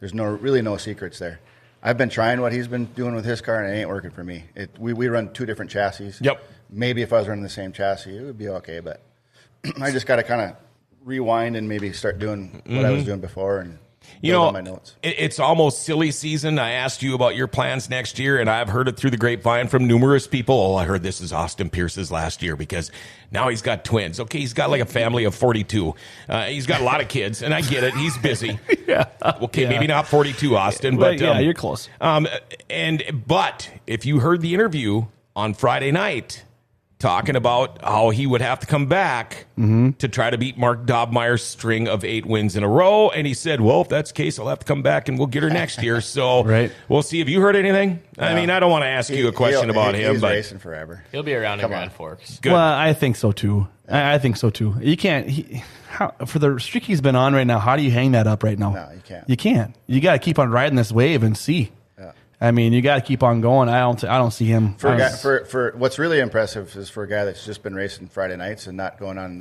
There's really no secrets there. I've been trying what he's been doing with his car, and it ain't working for me. We run 2 different chassis. Yep. Maybe if I was running the same chassis, it would be okay, but I just got to kind of rewind and maybe start doing what I was doing before and build on my notes. It's almost silly season. I asked you about your plans next year, and I've heard it through the grapevine from numerous people. Oh, I heard this is Austin Pierce's last year because now he's got twins. Okay, he's got like a family of 42. He's got a lot of kids, and I get it. He's busy. Okay, maybe not 42, Austin, but you're close. But if you heard the interview on Friday night, talking about how he would have to come back to try to beat Mark Dobmeyer's string of 8 wins in a row. And he said, well, if that's the case, I'll have to come back and we'll get her next year. So we'll see. Have you heard anything? I mean, I don't want to ask you a question about him. He's but racing forever. He'll be around in Grand Forks. Good. Well, I think so, too. I think so, too. You can't... for the streak he's been on right now, how do you hang that up right now? No, you can't. You can't. You got to keep on riding this wave and see. I mean, you got to keep on going. I don't see him. For what's really impressive is for a guy that's just been racing Friday nights and not going on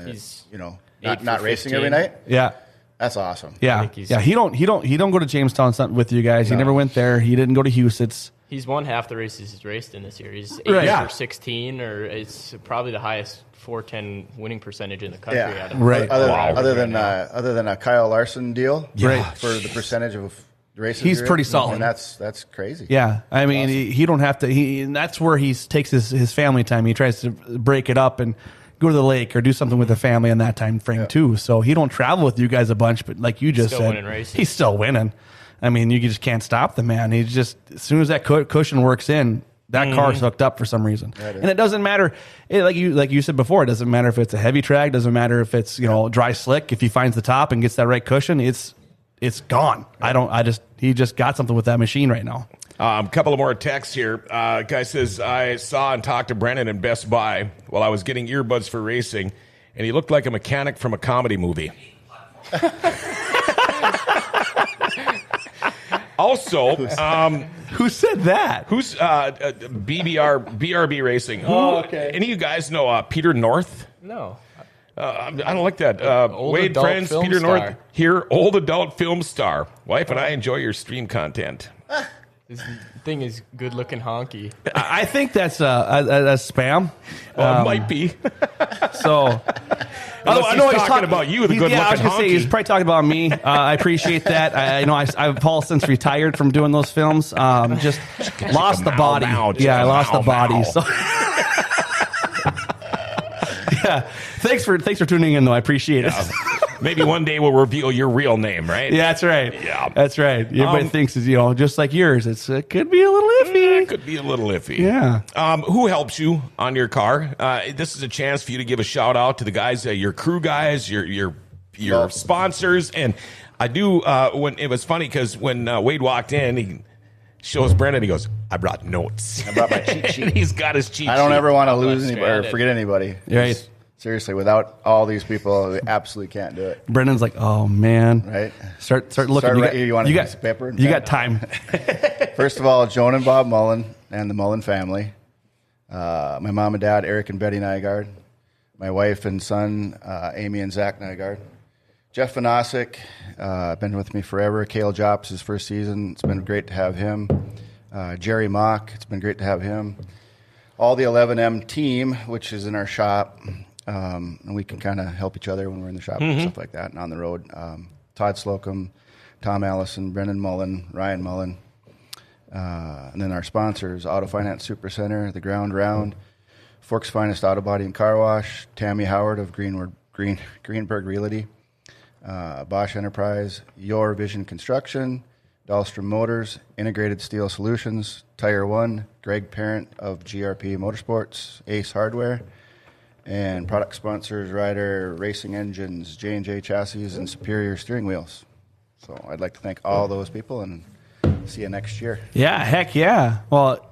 not racing every night. Yeah, that's awesome. Yeah, He don't go to Jamestown with you guys. He never went there. He didn't go to Huset's. He's won half the races he's raced in this year. He's 8 or 16, or it's probably the highest 410 winning percentage in the country. Other than a Kyle Larson deal, for the percentage of races he's pretty solid, and that's crazy. Yeah, I mean, awesome. He don't have to. And that's where he takes his family time. He tries to break it up and go to the lake or do something with the family in that time frame too. So he don't travel with you guys a bunch, but like you just said, he's still winning. I mean, you just can't stop the man. He's just, as soon as that cushion works in, that car's hooked up for some reason. And it doesn't matter. Like you said before, it doesn't matter if it's a heavy track. Doesn't matter if it's dry slick. If he finds the top and gets that right cushion, it's gone. He just got something with that machine right now. A couple of more texts here. Guy says, I saw and talked to Brennan in Best Buy while I was getting earbuds for racing, and he looked like a mechanic from a comedy movie. Also, who said that? Who's BRB Racing? Okay. Any of you guys know Peter North? No. I don't like that. Wade Friends, Peter star. North here, old adult film star. Wife and I enjoy your stream content. This thing is good looking honky. I think that's spam. Well, it might be. So, I know he's talking about you, the good looking I was gonna honky. say he's probably talking about me. I appreciate that. I've Paul since retired from doing those films. Just lost the body. I lost the body. So. Yeah, thanks for tuning in though. I appreciate it. Maybe one day we'll reveal your real name, right? Yeah, that's right. Yeah, that's right. Everybody thinks is just like yours. It could be a little iffy. It could be a little iffy. Yeah. Who helps you on your car? This is a chance for you to give a shout out to the guys, your crew guys, your sponsors, and I do. When it was funny because when Wade walked in, he shows Brennan. He goes, "I brought notes. I brought my cheat sheet." And he's got his cheat sheet. I don't ever want to lose anybody or forget anybody. Right. Seriously, without all these people, we absolutely can't do it. Brendan's like, "Oh man!" Right? Start looking. You want a piece of paper? You got time. First of all, Joan and Bob Mullen and the Mullen family. My mom and dad, Eric and Betty Nygaard. My wife and son, Amy and Zach Nygaard. Jeff Vanosic, been with me forever. Cale Jops, his first season. It's been great to have him. Jerry Mock, it's been great to have him. All the 11M team, which is in our shop. And we can kind of help each other when we're in the shop and stuff like that and on the road. Todd Slocum, Tom Allison, Brendan Mullen, Ryan Mullen. And then our sponsors, Auto Finance Supercenter, The Ground Round, Forks Finest Auto Body and Car Wash, Tammy Howard of Greenberg Realty, Bosch Enterprise, Your Vision Construction, Dahlstrom Motors, Integrated Steel Solutions, Tire One, Greg Parent of GRP Motorsports, Ace Hardware, and product sponsors, Ryder Racing Engines, J&J Chassis, and Superior Steering Wheels. So I'd like to thank all those people and see you next year. Yeah, heck yeah. Well,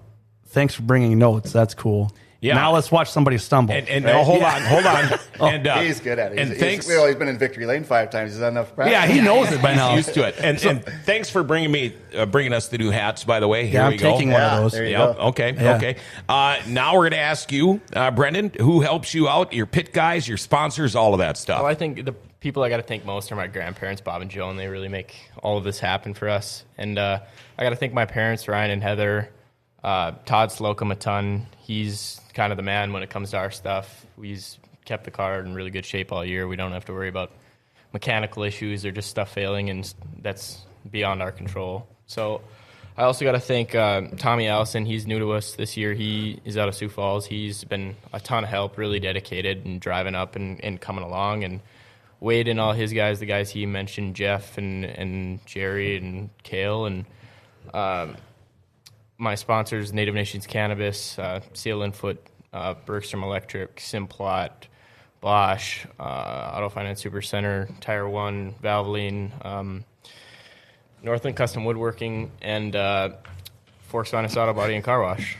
thanks for bringing notes. That's cool. Yeah. Now let's watch somebody stumble. And right? hold on. And, he's good at it. And thanks. He's been in victory lane 5 times. He's had enough practice. Yeah, he knows it by now. He's used to it. And thanks for bringing us the new hats, by the way. Here I'm taking one of those. There you go. Okay, Yeah. okay. Now we're going to ask you, Brendan, who helps you out, your pit guys, your sponsors, all of that stuff. Well, I think the people I got to thank most are my grandparents, Bob and Joe, and they really make all of this happen for us. And I got to thank my parents, Ryan and Heather, Todd Slocum a ton. He's kind of the man when it comes to our stuff. He's kept the car in really good shape all year. We don't have to worry about mechanical issues or just stuff failing, and that's beyond our control. So I also got to thank Tommy Allison. He's new to us this year. He is out of Sioux Falls. He's been a ton of help, really dedicated and driving up and coming along. And Wade and all his guys, the guys he mentioned, Jeff and Jerry and Kale, and my sponsors, Native Nations Cannabis, Seal and Foot, Bergstrom Electric, Simplot, Bosch, Auto Finance Supercenter, Tire One, Valvoline, Northland Custom Woodworking, and Forks Finest Auto Body and Car Wash.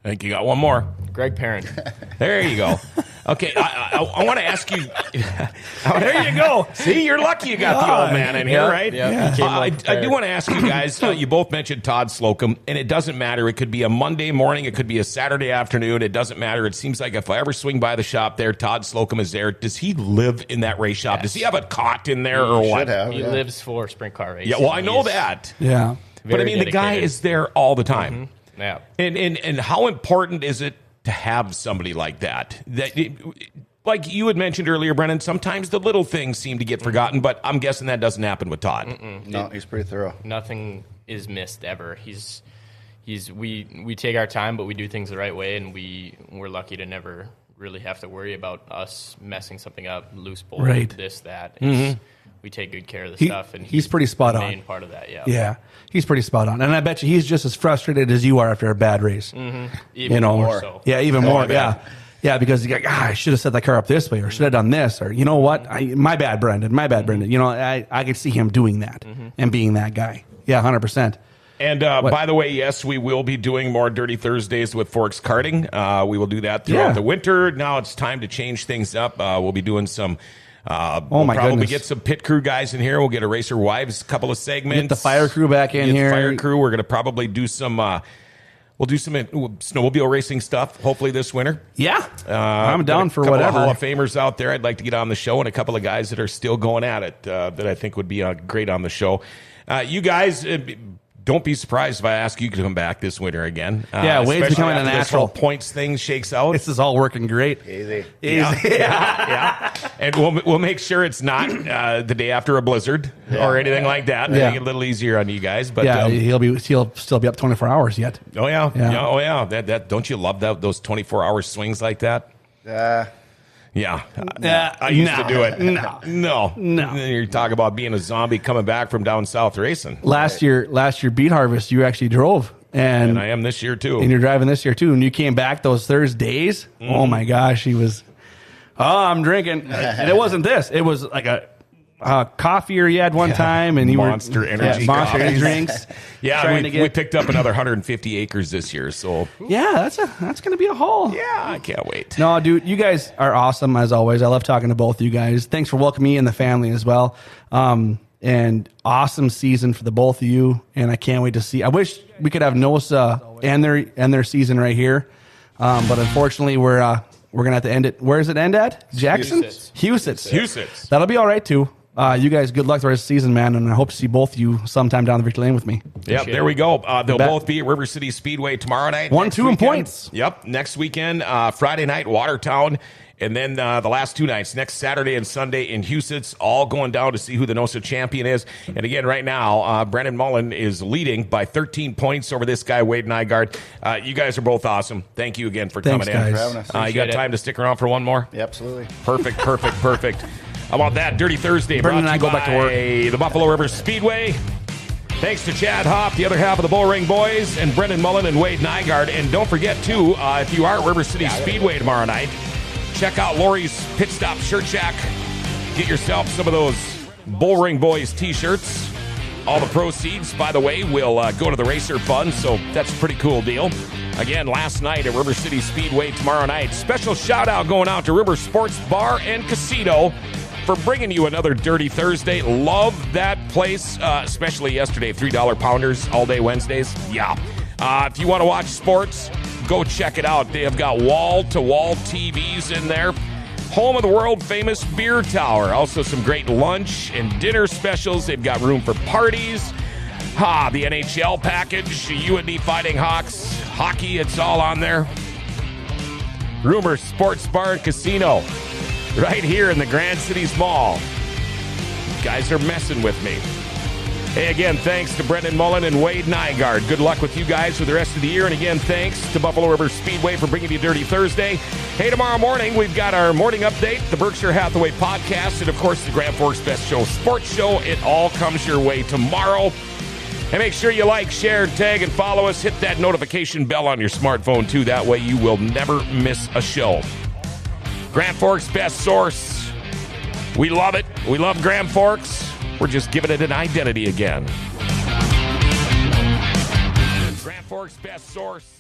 I think you got one more. Greg Parent. There you go. Okay, I want to ask you. There you go. See, you're lucky you got the old man in here, right? Yeah. I do want to ask you guys, you both mentioned Todd Slocum, and it doesn't matter. It could be a Monday morning. It could be a Saturday afternoon. It doesn't matter. It seems like if I ever swing by the shop there, Todd Slocum is there. Does he live in that race shop? Yes. Does he have a cot in there or what? Should have, He lives for sprint car racing. Yeah, well, I know that. Yeah. But I mean, the guy is there all the time. Mm-hmm. Yeah. And how important is it to have somebody like that? Like you had mentioned earlier, Brennan, sometimes the little things seem to get forgotten, but I'm guessing that doesn't happen with Todd. No, he's pretty thorough. Nothing is missed ever. We take our time, but we do things the right way, and we're lucky to never really have to worry about us messing something up, loose bolt, Right. this, that. We take good care of the He- stuff, and he's pretty spot the on. main part of that, yeah. Yeah, he's pretty spot on. And I bet you he's just as frustrated as you are after a bad race. Even more so. Yeah, even more. Yeah. Yeah, because you're like, I should have set the car up this way, or should have done this, or you know what? My bad, Brendan. My bad, Brendan. You know, I could see him doing that and being that guy. Yeah, 100%. And by the way, yes, we will be doing more Dirty Thursdays with Forks Karting. We will do that throughout the winter. Now it's time to change things up. We'll be doing some... we'll my probably goodness. get some pit crew guys in here. We'll get a Racer Wives couple of segments. Get the fire crew back in Get here. The fire crew. We're going to probably do some. We'll do some snowmobile racing stuff. Hopefully this winter. Yeah, I'm down for couple whatever. Of Hall of Famers out there. I'd like to get on the show, and a couple of guys that are still going at it that I think would be great on the show. You guys. Don't be surprised if I ask you to come back this winter again. Yeah, Wade's especially becoming a after this whole natural. Points thing shakes out. This is all working great. Easy. Yeah. And we'll make sure it's not the day after a blizzard or anything like that. Yeah. Make it a little easier on you guys. But Yeah, he'll still be up 24 hours yet. oh yeah. Yeah. Oh yeah. That don't you love those 24-hour swings like that? Yeah, I used to do it. No. You're talking about being a zombie coming back from down south racing. Last year, Beat Harvest, you actually drove, And I am this year too. and you're driving this year too. And you came back those Thursdays. Oh my gosh, he was. Oh, I'm drinking, and it wasn't this. It was like a coffee you had one time, and you Monster were Energy Monster coffee. Energy drinks. Yeah, trying we picked up another 150 acres this year, so Yeah, that's gonna be a haul. yeah, I can't wait. No, dude, you guys are awesome as always. I love talking to both of you guys. Thanks for welcoming me and the family as well. And awesome season for the both of you. And I can't wait to see. I wish we could have NOSA and their season right here, but unfortunately we're gonna have to end it. Where does it end at? Jackson, Huset's. Huset's. Huset's. That'll be all right too. You guys, good luck the rest of the season, man, and I hope to see both of you sometime down the victory lane with me. Yep, there we go. They'll both be at River City Speedway tomorrow night. 1-2 in points. Yep, next weekend, Friday night, Watertown. And then the last 2 nights, next Saturday and Sunday in Houston, all going down to see who the NOSA champion is. And again, right now, Brendan Mullen is leading by 13 points over this guy, Wade Nygaard. You guys are both awesome. Thank you again for coming guys. in. For having us. You got time to stick around for one more? Yeah, absolutely. Perfect. How about that? Dirty Thursday. Brendan and I go brought to back you to by work. the Buffalo River Speedway. Thanks to Chad Hopp, the other half of the Bullring Boys, and Brendan Mullen and Wade Nygaard. And don't forget, too, if you are at River City Speedway tomorrow night, check out Lori's Pit Stop Shirt Shack. Get yourself some of those Bullring Boys T-shirts. All the proceeds, by the way, will go to the Racer Fund, so that's a pretty cool deal. Again, last night at River City Speedway, tomorrow night. Special shout-out going out to River Sports Bar and Casino for bringing you another Dirty Thursday. Love that place, especially yesterday. $3 pounders all day Wednesdays. Yeah. If you want to watch sports, go check it out. They have got wall-to-wall TVs in there. Home of the world-famous beer tower. Also some great lunch and dinner specials. They've got room for parties. The NHL package, UND Fighting Hawks, hockey, it's all on there. Rumor Sports Bar and Casino, right here in the Grand Cities Mall. You guys are messing with me. Hey, again, thanks to Brendan Mullen and Wade Nygaard. Good luck with you guys for the rest of the year. And again, thanks to Buffalo River Speedway for bringing you Dirty Thursday. Hey, tomorrow morning, we've got our morning update, the Berkshire Hathaway podcast, and, of course, the Grand Forks Best Show Sports Show. It all comes your way tomorrow. And make sure you like, share, tag, and follow us. Hit that notification bell on your smartphone, too. That way you will never miss a show. Grand Forks Best Source. We love it. We love Grand Forks. We're just giving it an identity again. Grand Forks Best Source.